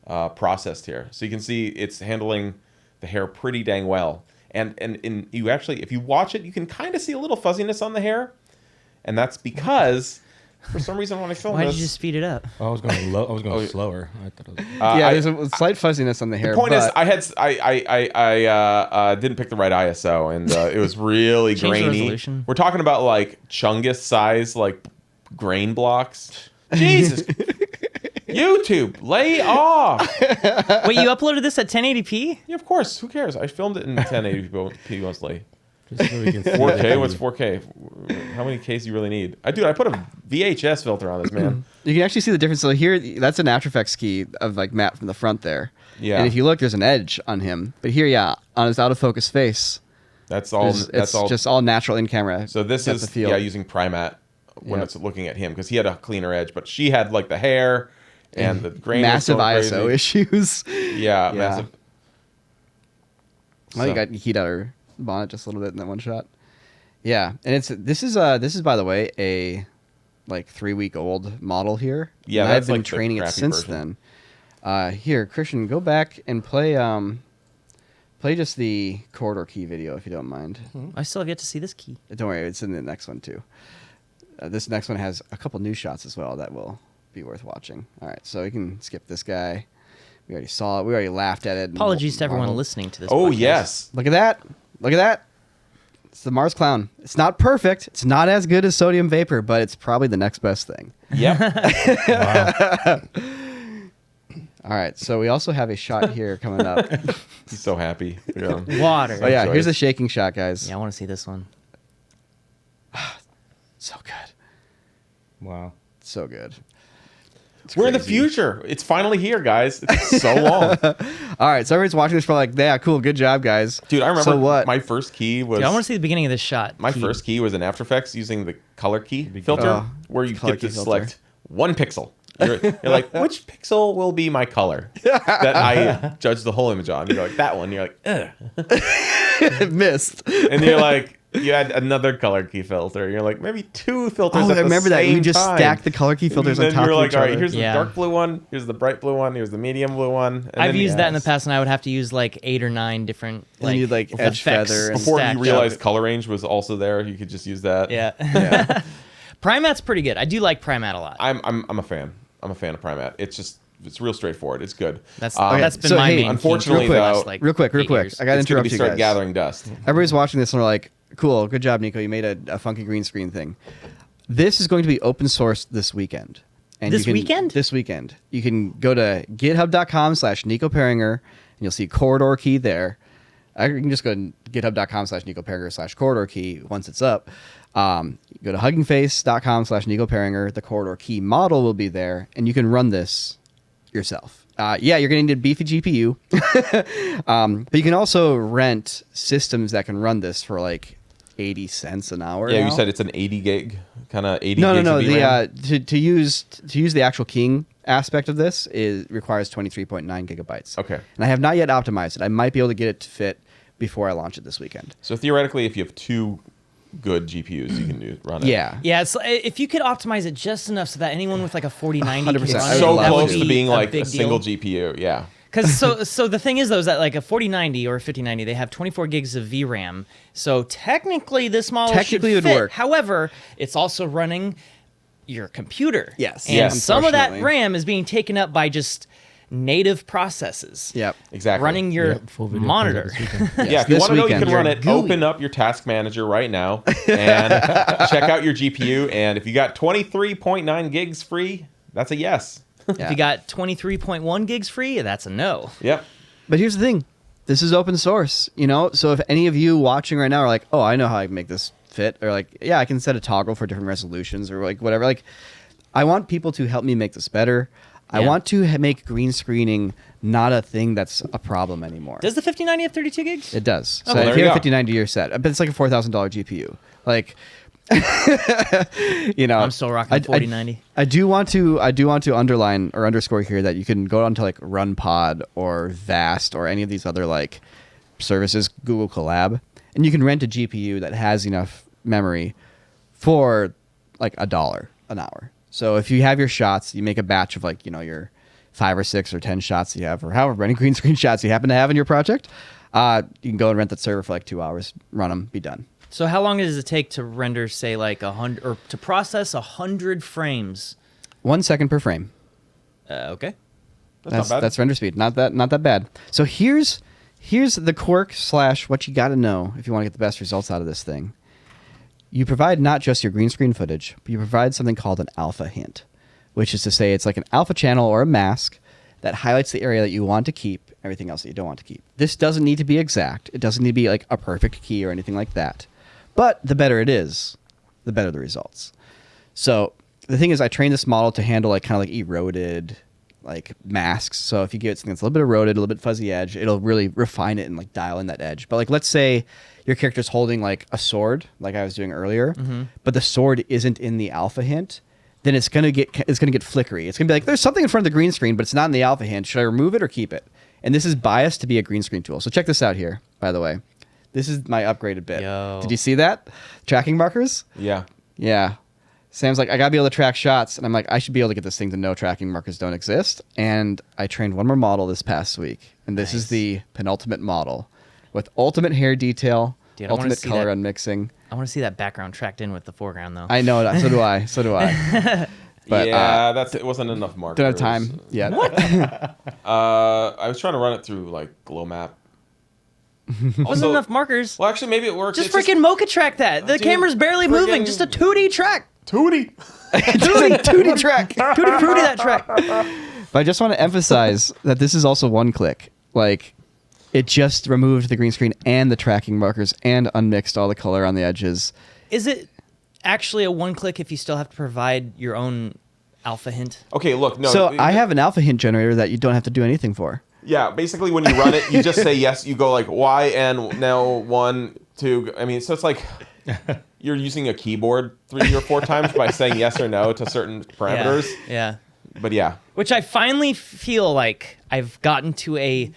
processed here, so you can see it's handling the hair pretty dang well. And you actually, if you watch it, you can kind of see a little fuzziness on the hair, and that's because. For some reason, when I filmed Why this, did you just speed it up? Oh, I was going low. I was going Oh, slower. I thought it was. Yeah, there's a slight fuzziness on the hair. The point is, but I didn't pick the right ISO, and it was really Change the grainy. resolution. We're talking about like Chungus size, like grain blocks. Jesus, YouTube, lay off. Wait, you uploaded this at 1080p? Yeah, of course. Who cares? I filmed it in 1080p mostly. Just so we can see 4K? the- What's 4K? How many Ks do you really need? I put a VHS filter on this, man. You can actually see the difference. So here, that's an After Effects key of like Matt from the front there. Yeah. And if you look, there's an edge on him. But here, yeah, on his out of focus face, That's all. it's just all natural in camera. So this depth of is field. using Primat when Yep. it's looking at him because he had a cleaner edge, but she had like the hair and the grain. massive was ISO going crazy. issues. Yeah, Yeah. massive. I think I heat out her bonnet just a little bit in that one shot. Yeah, and this is by the way a like 3-week-old model here. Yeah, and that's I've been like the training it crappy since version. then. Here, Christian, go back and play just the corridor key video if you don't mind. I still have yet to see this key. Don't worry, it's in the next one too. This next one has a couple new shots as well that will be worth watching. All right, so we can skip this guy. We already saw it. We already laughed at it. Apologies to everyone marveled. listening to this. Oh podcast. yes. Look at that. Look at that. It's the Mars Clown. It's not perfect. It's not as good as sodium vapor, but it's probably the next best thing. Yep. Wow. All right, so we also have a shot here coming up. He's so happy. Yeah. Water. Oh yeah, choice. here's a shaking shot, guys. Yeah, I want to see this one. So good. Wow. So good. It's We're in the crazy. future. It's finally here, guys. It's so long. All right, so everybody's watching this for like, yeah, cool, good job, guys. Dude, I remember So what? my first key was Dude, I want to see the beginning of this shot. my Key. first key was in After Effects using the color key Big filter Oh, where you color get key to filter. select one pixel. You're like, which pixel will be my color that I judge the whole image on? You're like, that one. You're like, ugh. Missed. And you're like, you add another color key filter. You're like, maybe 2 filters. Oh, at I remember the that. same We just time. stacked the color key filters and on then top you're of like, each all right, other. here's Yeah. the dark blue one. Here's the bright blue one. Here's the medium blue one. And I've then used that in the yes. past, and I would have to use like 8 or 9 different And you'd, like, edge effects feather and- Before stacked you up. realized color range was also there, you could just use that. Yeah. Yeah. Primat's pretty good. I do like Primat a lot. I'm a fan. I'm a fan of Primat. It's real straightforward. It's good. That's Okay, that's been so, my hey, main. unfortunately, key for the though- last, like, real quick. 8 years. I got to it's gonna interrupt be you start guys. gathering dust. Everybody's watching this and they're like, cool, good job, Niko. You made a funky green screen thing. This is going to be open source this weekend. And This weekend? This weekend. You can go to github.com/Niko Peringer, and you'll see Corridor Key there. You can just go to github.com/Niko Peringer/Corridor Key once it's up. Go to huggingface.com/Niko Peringer. The Corridor Key model will be there, and you can run this yourself. Yeah, you're going to need a beefy GPU. But you can also rent systems that can run this for like 80 cents an hour. Yeah, now. you said it's an 80 gig kind of 80 No. gigs of The VRAM? to use the actual King aspect of this requires 23.9 gigabytes. Okay. And I have not yet optimized it. I might be able to get it to fit before I launch it this weekend. So theoretically, if you have 2 good GPUs, you can run it. Yeah. Yeah, it's, if you could optimize it just enough so that anyone with like a 4090 100%. can run I it, would So love that would close to be being like big a single deal. GPU. Yeah. Because so the thing is though is that like a 4090 or a 5090 they have 24 gigs of VRAM. So technically this model Technically should it would fit. work. However, it's also running your computer. Yes. And Yeah. some of that Unfortunately. RAM is being taken up by just native processes. Yep. Exactly. Running your Yep, full video monitor. comes out this weekend. Yeah, if you this want to know, you weekend. can run Your it. GUI. Open up your task manager right now and check out your GPU. And if you got 23.9 gigs free, that's a yes. Yeah. If you got 23.1 gigs free, that's a no. Yep. But here's the thing. This is open source, you know? So if any of you watching right now are like, oh, I know how I can make this fit, or like, yeah, I can set a toggle for different resolutions or like whatever. Like, I want people to help me make this better. I Yeah. want to make green screening not a thing that's a problem anymore. Does the 5090 have 32 gigs? It does. Oh, So well, if there you you have a go. 5090, you're set. But it's like a $4,000 GPU. Like, you know, I'm still rocking a 4090. I do want to underline or underscore here that you can go onto like RunPod or Vast or any of these other like services, Google Colab, and you can rent a GPU that has enough memory for like $1 an hour. So if you have your shots, you make a batch of like, you know, your 5 or 6 or 10 shots you have, or however many green screen shots you happen to have in your project, you can go and rent that server for like 2 hours, run them, be done. So how long does it take to render, say, like 100 or to process 100 frames? 1 second per frame. Okay. That's not bad. That's render speed. Not that bad. So here's the quirk / what you got to know if you want to get the best results out of this thing. You provide not just your green screen footage, but you provide something called an alpha hint, which is to say it's like an alpha channel or a mask that highlights the area that you want to keep, everything else that you don't want to keep. This doesn't need to be exact. It doesn't need to be like a perfect key or anything like that. But the better it is, the better the results. So the thing is, I trained this model to handle like kind of like eroded like masks. So if you give it something that's a little bit eroded, a little bit fuzzy edge, it'll really refine it and like dial in that edge. But like, let's say your character's holding like a sword, like I was doing earlier, but the sword isn't in the alpha hint, then it's gonna get flickery. It's gonna be like, there's something in front of the green screen, but it's not in the alpha hint. Should I remove it or keep it? And this is biased to be a green screen tool. So check this out here, by the way. This is my upgraded bit. Yo. Did you see that? Tracking markers? Yeah. Yeah. Sam's like, I gotta be able to track shots. And I'm like, I should be able to get this thing to know tracking markers don't exist. And I trained one more model this past week. And this is the penultimate model with ultimate hair detail, Dude, I wanna ultimate see color that. unmixing. I want to see that background tracked in with the foreground, though. I know that. So do I. So do I. But yeah, it wasn't enough markers. don't have time yet. What? I was trying to run it through like glow map. Wasn't enough markers. Well, actually, maybe it works. Just freaking mocha track that. The Dude, camera's barely moving. Just a 2D track. Tootie. Just a 2D track. Tutti frutti that track. But I just want to emphasize that this is also one click. Like, it just removed the green screen and the tracking markers and unmixed all the color on the edges. Is it actually a one click if you still have to provide your own alpha hint? Okay, look, no. So I have an alpha hint generator that you don't have to do anything for. Yeah, basically when you run it, you just say yes. You go like Y and now 1, 2. I mean, so it's like you're using a keyboard 3 or 4 times by saying yes or no to certain parameters. Yeah. But yeah. Which I finally feel like I've gotten to a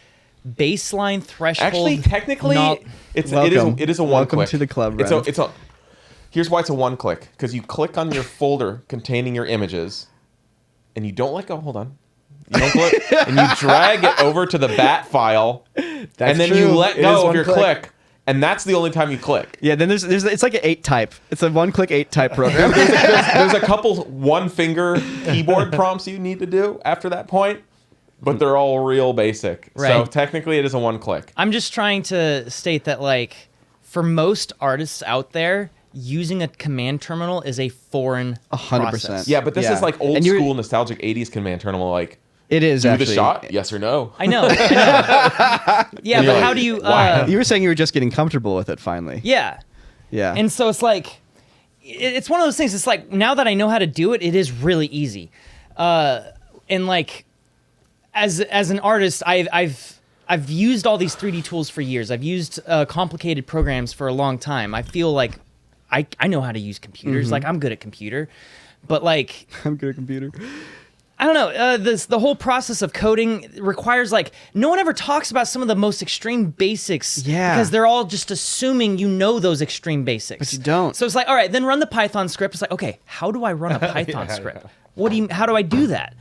baseline threshold. Actually, technically, it Welcome. is a one Welcome click. to the club, It's Ren. a. Here's why it's a one click, because you click on your folder containing your images, and you don't let go. Hold on. You don't click, and you drag it over to the bat file, and then you true. let It is go of one your click, and that's the only time you click. Yeah, then there's it's like an 8 type. It's a one click 8 type program. There's a couple one finger keyboard prompts you need to do after that point, but they're all real basic. So Right. technically, it is a one click. I'm just trying to state that, like, for most artists out there, using a command terminal is a foreign 100%. process. Yeah, but this is like old And you're- school nostalgic 80s command terminal. Like, It is do actually. the shot, yes or no. I know. Yeah, And but you're how like, do you? wow. You were saying you were just getting comfortable with it finally. Yeah. Yeah. And so it's like, it's one of those things. It's like, now that I know how to do it, it is really easy. And like, as an artist, I've used all these 3D tools for years. I've used complicated programs for a long time. I feel like I know how to use computers. Like, I'm good at computer, but like, I'm good at computer. I don't know. The whole process of coding requires, like, no one ever talks about some of the most extreme basics. Yeah. Because they're all just assuming you know those extreme basics. But you don't. So it's like, all right, then run the Python script. It's like, okay, how do I run a Python script? How do I do that?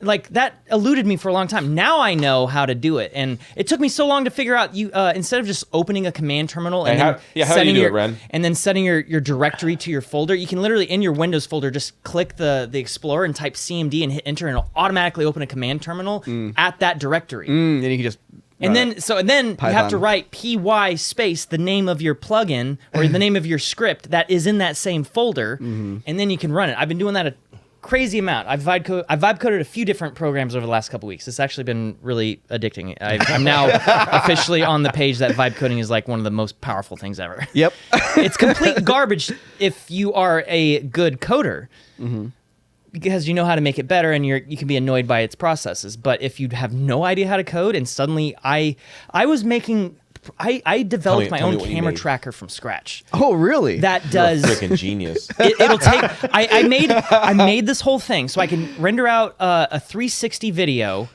Like, that eluded me for a long time. Now I know how to do it, and it took me so long to figure out. You instead of just opening a command terminal and Hey, then how do you do it, Ren? and then setting your directory to your folder, you can literally in your Windows folder just click the Explorer and type CMD and hit enter, and it'll automatically open a command terminal at that directory. Then you can just. And then you have to Python. write py space the name of your plugin or the name of your script that is in that same folder, and then you can run it. I've been doing that a crazy amount. I've vibe coded a few different programs over the last couple weeks. It's actually been really addicting. I'm now officially on the page that vibe coding is like one of the most powerful things ever. Yep. It's complete garbage if you are a good coder. Because you know how to make it better, and you can be annoyed by its processes. But if you have no idea how to code, and suddenly I developed my tell me own what you camera made. tracker from scratch. Oh, really? That does. Freaking genius. It'll take. I made this whole thing so I can render out a 360 video.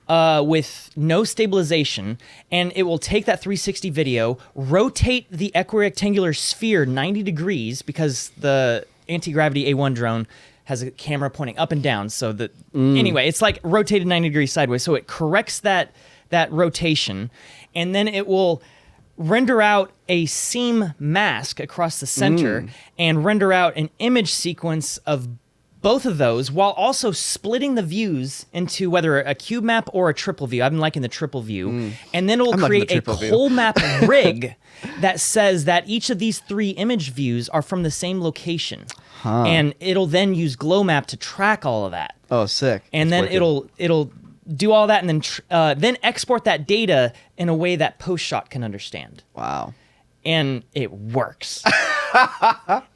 With no stabilization, and it will take that 360 video, rotate the equirectangular sphere 90 degrees because the anti-gravity A1 drone has a camera pointing up and down. So that anyway, it's like rotated 90 degrees sideways. So it corrects that rotation, and then it will render out a seam mask across the center and render out an image sequence of both of those while also splitting the views into whether a cube map or a triple view. I've been liking the triple view. And then it'll I'm liking the create a triple view. whole map rig that says that each of these 3 image views are from the same location. And it'll then use glow map to track all of that. Oh, sick. And then wicked. it'll do all that, and then export that data in a way that post-shot can understand. Wow. And it works.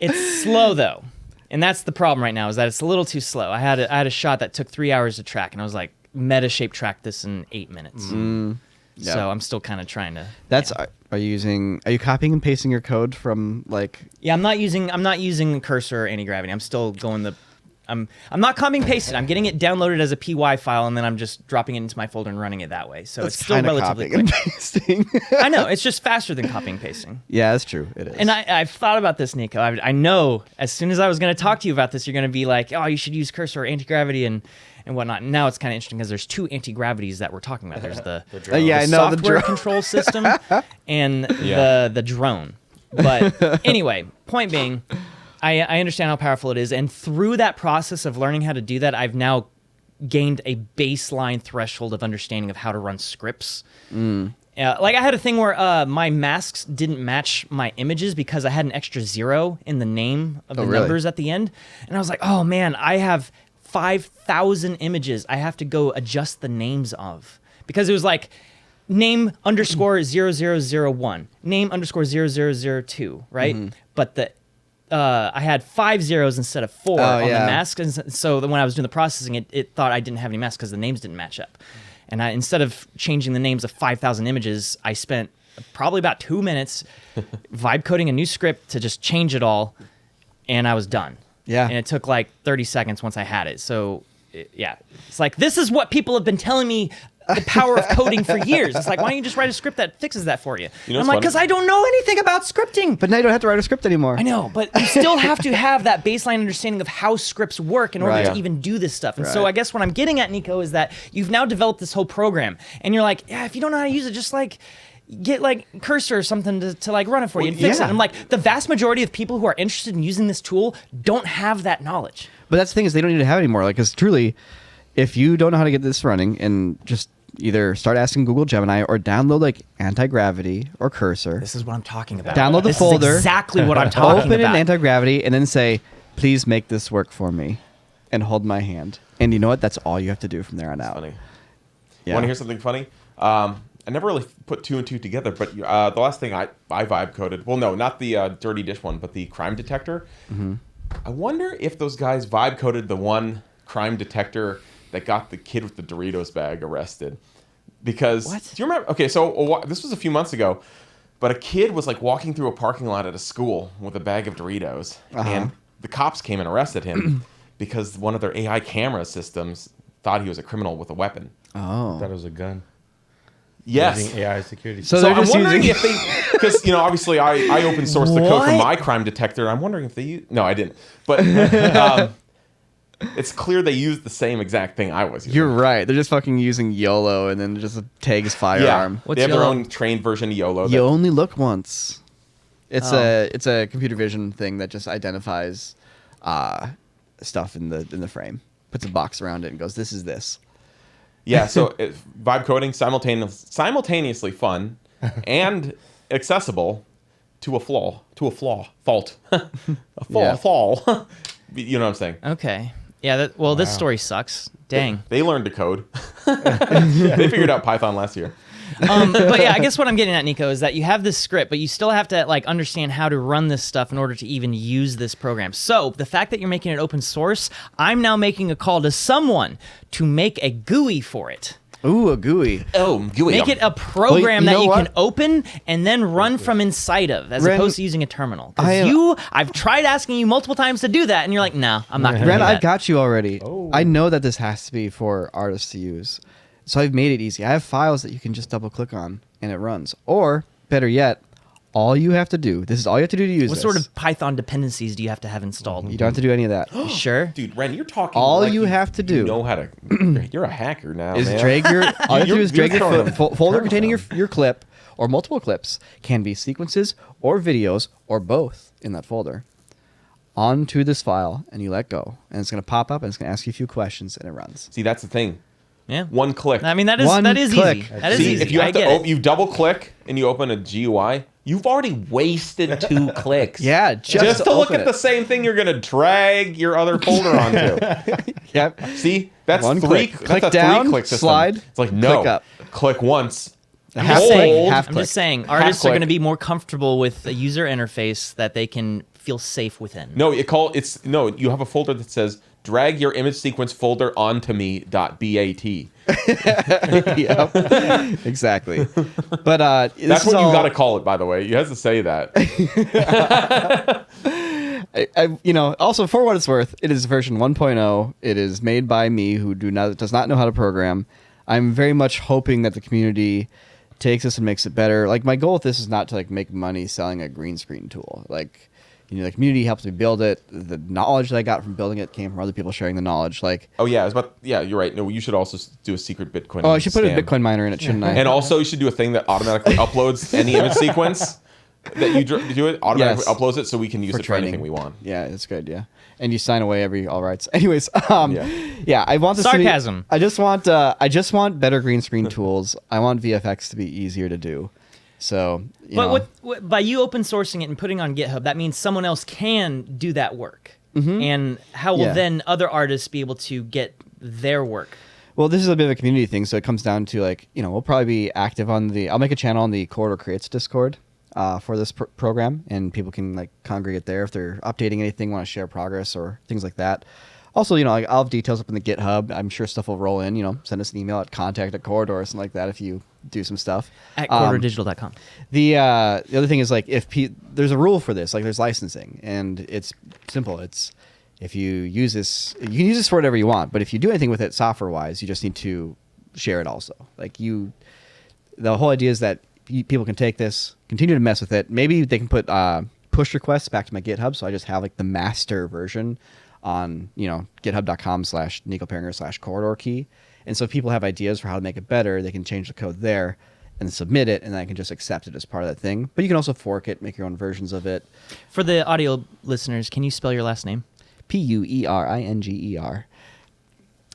It's slow though, and that's the problem right now. Is that it's a little too slow. I had a shot that took 3 hours to track, and I was like, Metashape tracked this in 8 minutes. Yeah. So I'm still kind of trying to. That's are you copying and pasting your code from like? Yeah, I'm not using cursor or anti-gravity. I'm still going I'm not copying pasting. I'm getting it downloaded as a PY file, and then I'm just dropping it into my folder and running it that way. So That's it's still kinda relatively copying quick. and pasting. I know, it's just faster than copying and pasting. Yeah, that's true. It is. And I've thought about this, Niko. I know as soon as I was going to talk to you about this, you're going to be like, oh, you should use cursor or anti-gravity and whatnot. And now it's kind of interesting because there's two anti-gravities that we're talking about. There's the software control system and the drone. But anyway, point being, I understand how powerful it is. And through that process of learning how to do that, I've now gained a baseline threshold of understanding of how to run scripts. Like I had a thing where my masks didn't match my images because I had an extra 0 in the name of the numbers at the end. And I was like, oh man, I have 5,000 images I have to go adjust the names of. Because it was like name underscore 0001, name underscore 0002, right? But I had 5 zeros instead of 4 on the mask. And so when I was doing the processing, it thought I didn't have any masks because the names didn't match up. And instead of changing the names of 5,000 images, I spent probably about 2 minutes vibe coding a new script to just change it all, and I was done. Yeah. And it took like 30 seconds once I had it. So, it's like, this is what people have been telling me the power of coding for years. It's like, why don't you just write a script that fixes that for you? You know I'm like, because I don't know anything about scripting. But now you don't have to write a script anymore. I know, but you still have to have that baseline understanding of how scripts work in order to even do this stuff. And so I guess what I'm getting at, Niko, is that you've now developed this whole program, and you're like, yeah, if you don't know how to use it, just like get like cursor or something to like run it for you and fix it. And I'm like, the vast majority of people who are interested in using this tool don't have that knowledge. But that's the thing, is they don't need to have it anymore. Like, because truly, if you don't know how to get this running, and just either start asking Google Gemini or download like anti-gravity or cursor. This is what I'm talking about. Download the folder. This is exactly what I'm talking Open about. in anti-gravity and then say, please make this work for me, and hold my hand. And you know what? That's all you have to do from there on out. Funny. Yeah. Want to hear something funny? I never really put 2 and 2 together, but the last thing I vibe coded, well, no, not the dirty dish one, but the crime detector. I wonder if those guys vibe coded the one crime detector that got the kid with the Doritos bag arrested. Because, do you remember? Okay, so this was a few months ago, but a kid was like walking through a parking lot at a school with a bag of Doritos, and the cops came and arrested him because one of their AI camera systems thought he was a criminal with a weapon. I thought it was a gun. Yes. Using AI security. So I'm wondering if they, because obviously I open sourced the code for my crime detector. I'm wondering if they no, I didn't, but it's clear they used the same exact thing I was using. You're right. They're just fucking using YOLO and then just tags firearm. They have their own trained version of YOLO. You only look once. It's a computer vision thing that just identifies stuff in the frame, puts a box around it, and goes, "This is this." Yeah. So vibe coding simultaneously fun and accessible to a fault. Fall. You know what I'm saying? Okay. Yeah, this story sucks. Dang. They learned to code. They figured out Python last year. But yeah, I guess what I'm getting at, Niko, is that you have this script, but you still have to like understand how to run this stuff in order to even use this program. So the fact that you're making it open source, I'm now making a call to someone to make a GUI for it. Ooh, a GUI. Oh, GUI. Make it a program that you can open and then run from inside of, as opposed to using a terminal. Because I've tried asking you multiple times to do that, and you're like, no, I'm not going to do Ren, that. I've got you already. I know that this has to be for artists to use. So I've made it easy. I have files that you can just double click on and it runs. Or, better yet, all you have to do, this is all you have to do to use What sort of Python dependencies do you have to have installed? You don't have to do any of that. You sure? Dude, Ren, you're talking All like you have to do you know how to... You're a hacker now, is man. drag your... All you have to do is drag your throwing folder containing your clip, or multiple clips, can be sequences or videos or both in that folder, onto this file, and you let go. And it's going to pop up and it's going to ask you a few questions, and it runs. See, that's the thing. Yeah. One click. I mean, that is One click. easy. That is See, easy. if you I have get it. you double click and you open a GUI, you've already wasted 2 clicks. Yeah, just to look open at the same thing you're going to drag your other folder onto. Yep. See, That's One three. click. That's Click a down, three-click system. slide, It's like no. click up. Click once. I'm Half just click, saying, half I'm click. just saying, artists are click. going to be more comfortable with a user interface that they can feel safe within. No, you have a folder that says drag your image sequence folder onto me.bat. Yep. Exactly. But That's what you got to call it, by the way. You have to say that. Also for what it's worth, it is version 1.0. It is made by me, who does not know how to program. I'm very much hoping that the community takes this and makes it better. Like, my goal with this is not to like make money selling a green screen tool. Like, the community helps me build it. The knowledge that I got from building it came from other people sharing the knowledge. Like, You're right. No, you should also do a secret Bitcoin. I should put a scam. Bitcoin miner in it, shouldn't I? And also, you should do a thing that automatically uploads any image sequence that you do. It automatically Yes. uploads it, so we can use it for anything we want. Yeah, that's good. Yeah, and you sign away all rights. Anyways, Yeah. I want this Sarcasm. To be, I just want better green screen tools. I want VFX to be easier to do. So, But by you open sourcing it and putting it on GitHub, that means someone else can do that work. And how will then other artists be able to get their work? Well, this is a bit of a community thing, so it comes down to like, we'll probably be active on I'll make a channel on the Corridor Creates Discord for this program, and people can like congregate there if they're updating anything, want to share progress or things like that. Also, I'll have details up in the GitHub. I'm sure stuff will roll in. Send us an email at contact@corridor or something like that if you do some stuff. At corridordigital.com. The other thing is like there's a rule for this. Like, there's licensing, and it's simple. It's if you use this, you can use this for whatever you want. But if you do anything with it software-wise, you just need to share it also. Like the whole idea is that people can take this, continue to mess with it. Maybe they can put push requests back to my GitHub, so I just have like the master version on github.com/NikoParinger/CorridorKey. And so if people have ideas for how to make it better, they can change the code there and submit it, and then I can just accept it as part of that thing. But you can also fork it, make your own versions of it. For the audio listeners, can you spell your last name? Pueringer.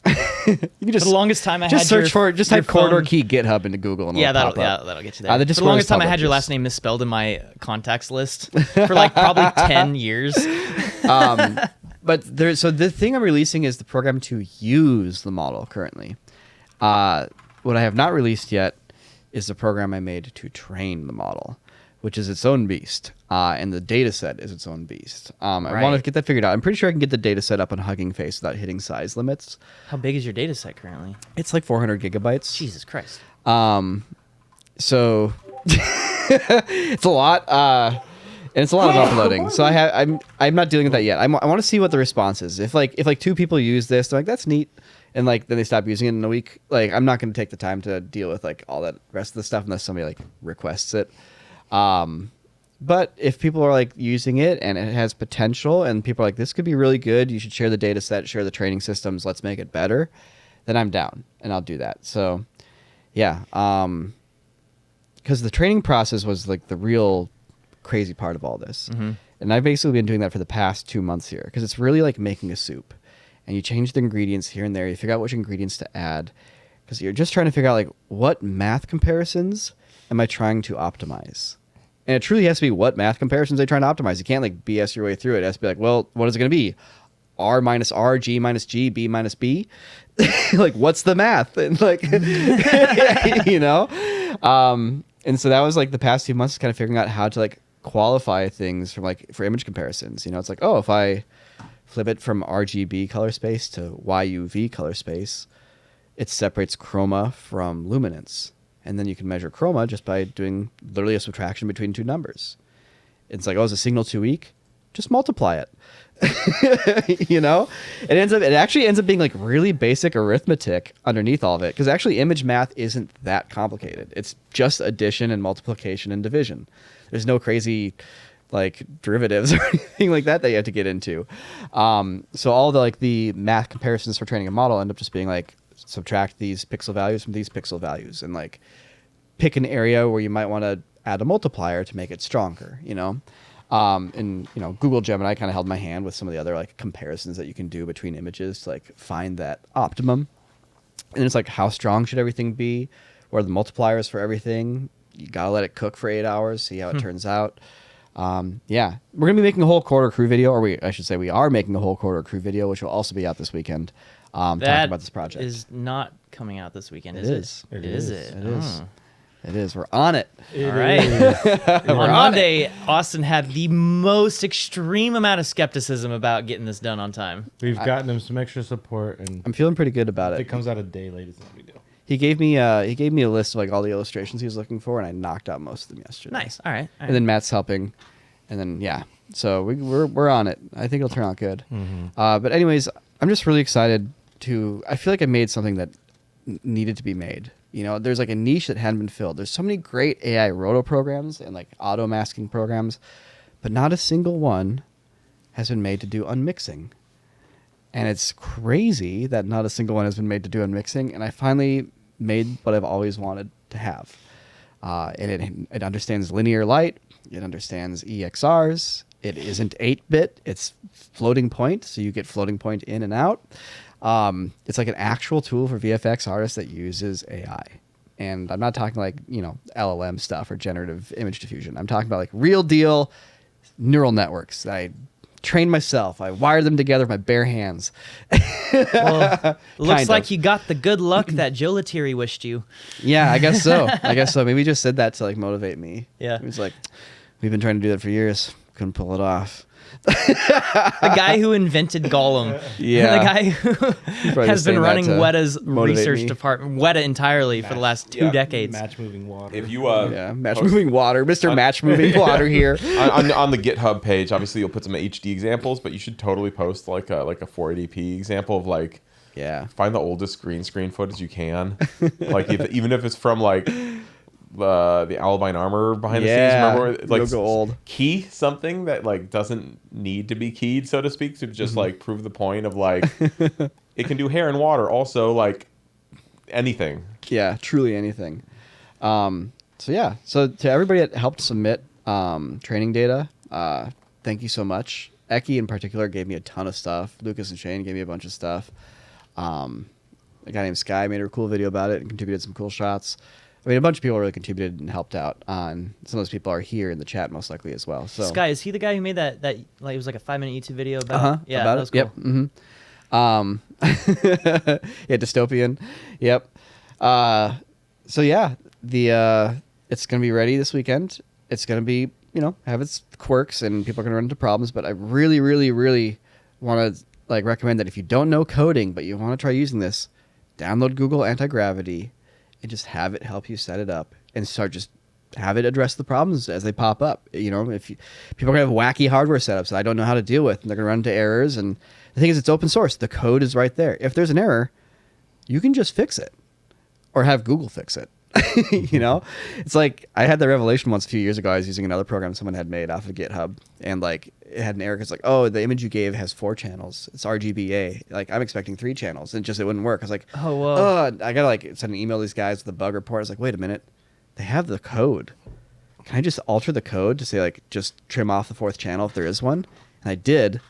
You can just For the longest time, I had search for just your type Corridor phone- Key GitHub into Google, and it'll pop up. that'll get you there. The For the Discord longest is time, I public, had your last just- name misspelled in my contacts list for like probably 10 years. But so the thing I'm releasing is the program to use the model currently. What I have not released yet is the program I made to train the model, which is its own beast. And the data set is its own beast. I want to get that figured out. I'm pretty sure I can get the data set up on Hugging Face without hitting size limits. How big is your data set currently? It's like 400 gigabytes. Jesus Christ. So it's a lot. And it's a lot of uploading. So I'm not dealing with that yet. I want to see what the response is. If two people use this, they're like, that's neat, and like then they stop using it in a week. Like, I'm not going to take the time to deal with like all that rest of the stuff unless somebody like requests it. But if people are like using it and it has potential, and people are like, this could be really good, you should share the data set, share the training systems, let's make it better, then I'm down and I'll do that. So yeah, because the training process was like the real crazy part of all this. And I've basically been doing that for the past 2 months here, because it's really like making a soup, and you change the ingredients here and there, you figure out which ingredients to add, because you're just trying to figure out like, what math comparisons am I trying to optimize? And it truly has to be, what math comparisons are you trying to optimize? You can't like BS your way through it. It has to be like, well, what is it going to be? R minus R, G minus G, B minus B? Like, what's the math? And like, and so that was like the past 2 months kind of figuring out how to like qualify things from like for image comparisons. It's like, oh, if I flip it from RGB color space to YUV color space, it separates chroma from luminance. And then you can measure chroma just by doing literally a subtraction between two numbers. It's like, oh, is the signal too weak? Just multiply it. It actually ends up being like really basic arithmetic underneath all of it, because actually image math isn't that complicated. It's just addition and multiplication and division. There's no crazy like derivatives or anything like that you have to get into. So all the math comparisons for training a model end up just being like, subtract these pixel values from these pixel values, and like pick an area where you might want to add a multiplier to make it stronger, Google Gemini kind of held my hand with some of the other like comparisons that you can do between images to like find that optimum. And it's like, how strong should everything be? What are the multipliers for everything? You gotta let it cook for 8 hours, see how it turns out. We're gonna be making a whole Corridor Crew video, or we are making a whole Corridor Crew video, which will also be out this weekend. talking That about this project. is not coming out this weekend, It is is. it? It Is is. it? It is. Oh. It is. We're on it. All right. On Monday, Austin had the most extreme amount of skepticism about getting this done on time. We've gotten him some extra support, and I'm feeling pretty good about if it. it comes out a day late, it's not a big deal. He gave me a list of like all the illustrations he was looking for, and I knocked out most of them yesterday. Nice. All right. And then Matt's helping, and then yeah, so we're on it. I think it'll turn out good. But anyways, I'm just really excited to. I feel like I made something that needed to be made. You know, there's like a niche that hadn't been filled. There's so many great AI roto programs and like auto masking programs, but not a single one has been made to do unmixing. And it's crazy that not a single one has been made to do unmixing. And I finally made what I've always wanted to have. And it understands linear light. It understands EXRs. It isn't 8-bit. It's floating point. So you get floating point in and out. It's like an actual tool for VFX artists that uses AI. And I'm not talking like, you know, LLM stuff or generative image diffusion. I'm talking about like real deal neural networks that I trained myself. I wired them together with my bare hands. Well, looks Kind like of. you got the good luck that Joe Lettieri wished you. Yeah, I guess so. Maybe he just said that to like motivate me. Yeah. He was like, we've been trying to do that for years. Couldn't pull it off. The guy who invented Gollum. Yeah. The guy who probably has just been saying that running to Weta's motivate research me. department, Weta entirely for the last 2 yeah. decades. Match moving water. If you Yeah, match moving water. Mr. Match moving water here. on the GitHub page, obviously you'll put some HD examples, but you should totally post like a 480p example of like Yeah. find the oldest green screen footage you can, like even if it's from like the Albine Armor behind the scenes. Yeah, Remember, like you'll go old. key something that like doesn't need to be keyed, so to speak, to just like prove the point of like it can do hair and water, also like anything. Yeah, truly anything. So yeah, so to everybody that helped submit training data, thank you so much. Eki in particular gave me a ton of stuff. Lucas and Shane gave me a bunch of stuff. A guy named Sky made a cool video about it and contributed some cool shots. I mean, a bunch of people really contributed and helped out. Some of those people are here in the chat most likely as well. So Sky, is he the guy who made that like it was like a 5-minute YouTube video about? Yeah, about that was it. cool. Yep. Yeah, dystopian. Yep. So yeah, it's gonna be ready this weekend. It's gonna be, you know, have its quirks and people are gonna run into problems, but I really, really, really want to like recommend that if you don't know coding but you want to try using this, download Google Anti-Gravity and just have it help you set it up and start just have it address the problems as they pop up. You know, if people are gonna have wacky hardware setups that I don't know how to deal with, and they're gonna run into errors. And the thing is, it's open source. The code is right there. If there's an error, you can just fix it, or have Google fix it. You know, it's like I had the revelation once a few years ago. I was using another program someone had made off of GitHub, and like it had an error. It's like, oh, the image you gave has 4 channels. It's RGBA. Like I'm expecting 3 channels, and it wouldn't work. I was like, Oh, whoa. I gotta like send an email to these guys with a bug report. I was like, wait a minute, they have the code. Can I just alter the code to say like just trim off the 4th channel if there is one? And I did.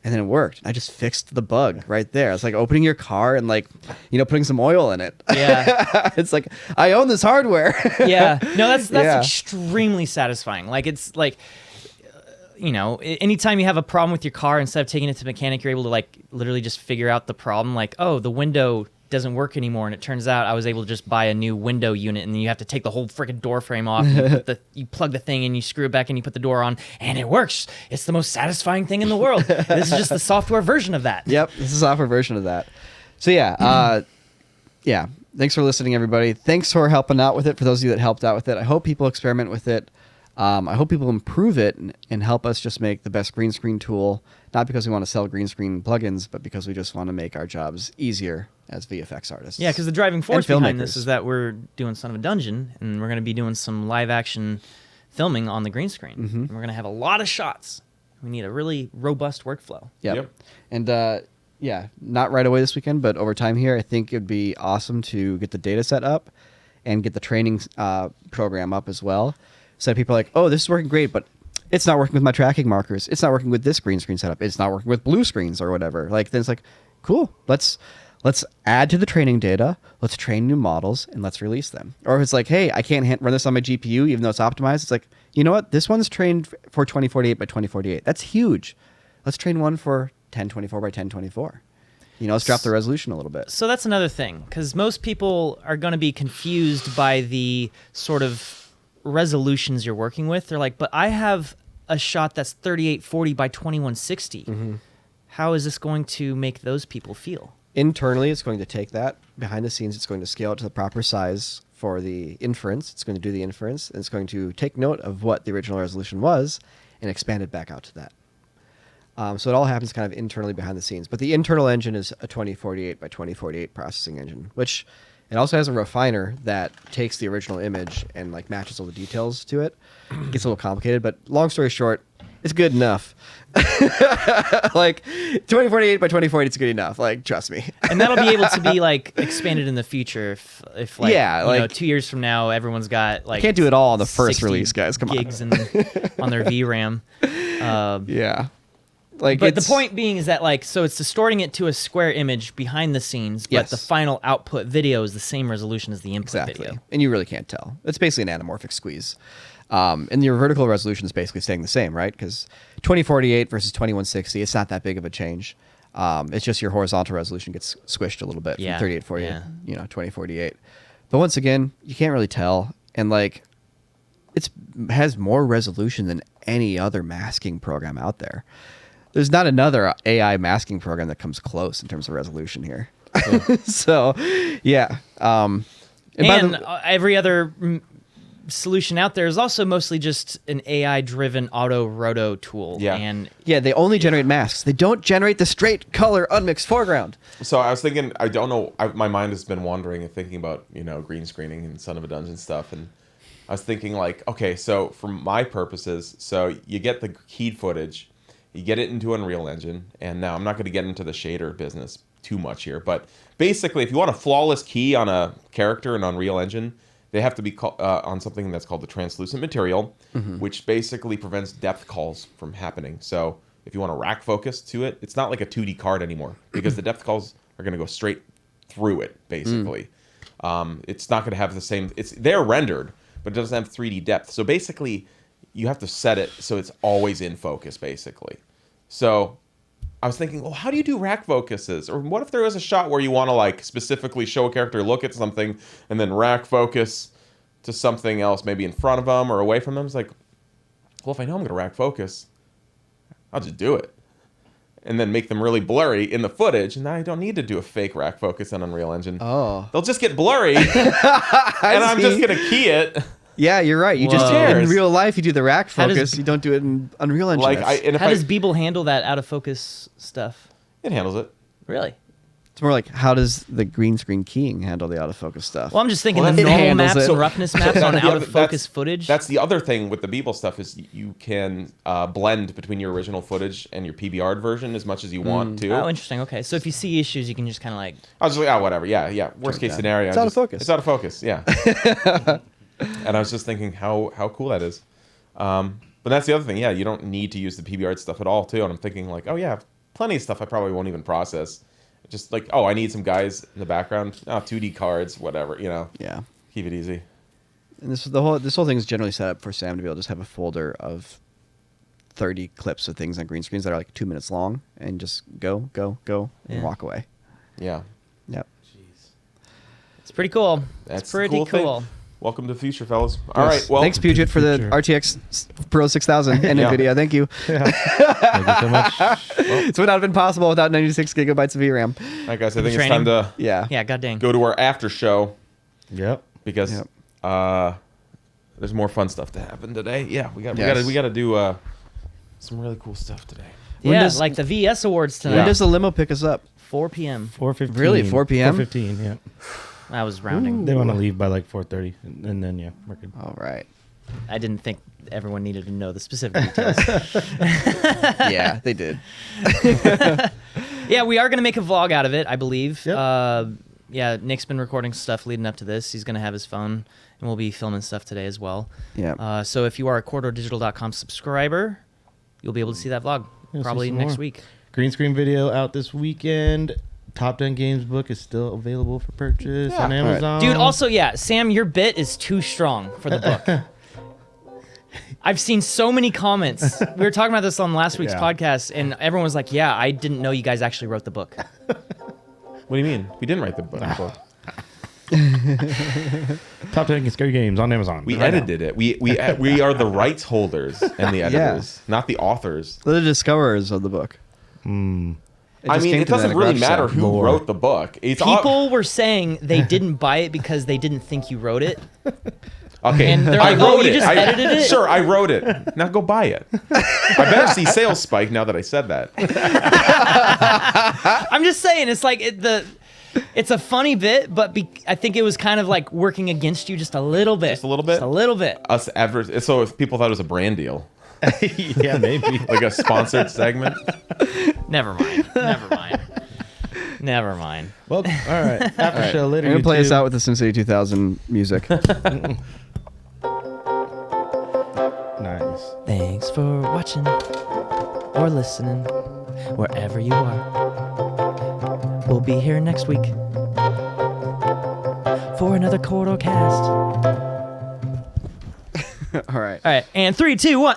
And then it worked. I just fixed the bug right there. It's like opening your car and like, you know, putting some oil in it. Yeah. It's like, I own this hardware. Yeah. No, that's Yeah. extremely satisfying. Like it's like, you know, anytime you have a problem with your car, instead of taking it to the mechanic, you're able to like literally just figure out the problem. Like, oh, the window doesn't work anymore, and it turns out I was able to just buy a new window unit, and then you have to take the whole freaking door frame off. And you plug the thing in, you screw it back, and you put the door on, and it works. It's the most satisfying thing in the world. This is just the software version of that. Yep, this is a software version of that. So yeah, yeah. Thanks for listening, everybody. Thanks for helping out with it. For those of you that helped out with it, I hope people experiment with it. I hope people improve it and help us just make the best green screen tool. Not because we want to sell green screen plugins, but because we just want to make our jobs easier as VFX artists. Yeah, because the driving force And behind this filmmakers. is that we're doing Son of a Dungeon, and we're going to be doing some live action filming on the green screen. And we're going to have a lot of shots. We need a really robust workflow. Yep. And yeah, not right away this weekend, but over time here, I think it'd be awesome to get the data set up and get the training program up as well. So people are like, oh, this is working great, but it's not working with my tracking markers. It's not working with this green screen setup. It's not working with blue screens or whatever. Like then it's like, cool, let's add to the training data. Let's train new models and let's release them. Or if it's like, hey, I can't run this on my GPU even though it's optimized. It's like, you know what? This one's trained for 2048 by 2048. That's huge. Let's train one for 1024 by 1024. let's drop the resolution a little bit. So that's another thing, because most people are going to be confused by the sort of resolutions you're working with. They're like, but I have a shot that's 3840 by 2160. How is this going to make those people feel? Internally, it's going to take that. Behind the scenes, it's going to scale it to the proper size for the inference. It's going to do the inference, and it's going to take note of what the original resolution was and expand it back out to that. So it all happens kind of internally behind the scenes. But the internal engine is a 2048 by 2048 processing engine, which it also has a refiner that takes the original image and like matches all the details to it. It gets a little complicated, but long story short, it's good enough. Like 2048 by 2048, it's good enough. Like, trust me. And that'll be able to be like expanded in the future if like, Yeah, you know, like- 2 years from now, everyone's got like Can't do it all on the first 60 release, guys. Come on. gigs on their VRAM. Yeah. Like, But the it's- point being is that like, so it's distorting it to a square image behind the scenes, but Yes. the final output video is the same resolution as the input Exactly. video. And you really can't tell. It's basically an anamorphic squeeze. And your vertical resolution is basically staying the same, right? Because 2048 versus 2160, it's not that big of a change. It's just your horizontal resolution gets squished a little bit Yeah, from 3840, yeah. 2048. But once again, you can't really tell. And like, it has more resolution than any other masking program out there. There's not another AI masking program that comes close in terms of resolution here. So, yeah. And by And the- every other solution out there is also mostly just an AI-driven auto-roto tool. Yeah. And yeah, they only generate masks. They don't generate the straight color unmixed foreground. So I was thinking, I don't know, my mind has been wandering and thinking about, green screening and Son of a Dungeon stuff. And I was thinking like, okay, so for my purposes, so you get the keyed footage, you get it into Unreal Engine. And now I'm not going to get into the shader business too much here. But basically, if you want a flawless key on a character in Unreal Engine, they have to be on something that's called the translucent material, which basically prevents depth calls from happening. So if you want a rack focus to it, it's not like a 2D card anymore because the depth calls are going to go straight through it, basically. It's not going to have the same... They're rendered, but it doesn't have 3D depth. So basically, you have to set it so it's always in focus, basically. So I was thinking, well, how do you do rack focuses? Or what if there is a shot where you want to like specifically show a character look at something and then rack focus to something else, maybe in front of them or away from them? It's like, well, if I know I'm going to rack focus, I'll just do it. And then make them really blurry in the footage. And then I don't need to do a fake rack focus on Unreal Engine. Oh. They'll just get blurry. And I'm just going to key it. Yeah, you're right. You just Whoa. in real life you do the rack How does- focus. You don't do it in Unreal Engine. Like, That's- and if how I, does Beeble handle that out-of-focus stuff? it handles it. Really? it's more like, how does the green screen keying handle the autofocus stuff? Well, I'm just thinking Well, the it normal handles maps it. and roughness maps on Yeah, out-of-focus footage. That's the other thing with the Beeble stuff is you can blend between your original footage and your PBR'd version as much as you want to. Oh, interesting. Okay, so if you see issues, you can just kind of like... I was just like, oh, whatever. Yeah. Worst case scenario. It's out of focus. It's out of focus. Yeah. And I was just thinking how cool that is. But that's the other thing. Yeah, you don't need to use the PBR stuff at all, too. And I'm thinking like, oh yeah, plenty of stuff I probably won't even process. Just like, oh, I need some guys in the background. Oh, 2D cards, whatever. Yeah. Keep it easy. And this whole thing is generally set up for Sam to be able to just have a folder of 30 clips of things on green screens that are like 2 minutes long and just go, and Yeah. walk away. Yeah. Yep. It's pretty cool. That's It's the pretty cool thing. cool. Welcome to the future, fellas. All right. Well, thanks Puget for the Future. RTX Pro 6000 and Yeah. NVIDIA. Thank you. Thank you so much. It would not have been possible without 96 gigabytes of VRAM. all right, guys. I think it's Training. time to Yeah. Yeah, god dang. go to our after show Yep. because Yep. there's more fun stuff to happen today. Yeah, we got Yes. we got to do some really cool stuff today. When Yeah, does- like the VES Awards tonight, When does the limo pick us up? 4 p.m. 4:15. Really? 4 p.m.? 4:15. Yeah. I was rounding. They want to leave by like 4:30, and then we're good. All right. I didn't think everyone needed to know the specific details. Yeah, they did. Yeah, we are going to make a vlog out of it, I believe. Yep. Yeah, Nick's been recording stuff leading up to this. He's going to have his phone, and we'll be filming stuff today as well. Yeah. So if you are a CorridorDigital.com subscriber, you'll be able to see that vlog You'll see probably some next more. week. Green screen video out this weekend. Top 10 Games book is still available for purchase on Yeah. Amazon. Dude, also, yeah, Sam, your bit is too strong for the book. I've seen so many comments. We were talking about this on last week's Yeah. podcast, and everyone was like, "Yeah, I didn't know you guys actually wrote the book." What do you mean? We didn't write the book. Top 10 scary games on Amazon. We right edited it. We are the rights holders and the editors, not the authors. They're the discoverers of the book. I mean, it doesn't really matter who Lore. wrote the book. It's People were saying they didn't buy it because they didn't think you wrote it. okay. and they're I like, wrote "Oh, you it. just edited it?" Sure, I wrote it. Now go buy it. I better see sales spike now that I said that. I'm just saying, it's like it's a funny bit, but I think it was kind of like working against you just a little bit. Just a little bit? Just a little bit. Us ever. So if people thought it was a brand deal, Yeah, maybe. like a sponsored segment. Never mind. Never mind. Never mind. Well, all right. After show later. I'm gonna play us YouTube. out with the SimCity 2000 music. Nice. Thanks for watching or listening, wherever you are. We'll be here next week for another Corridor cast. All right. All right, and 3, 2, 1.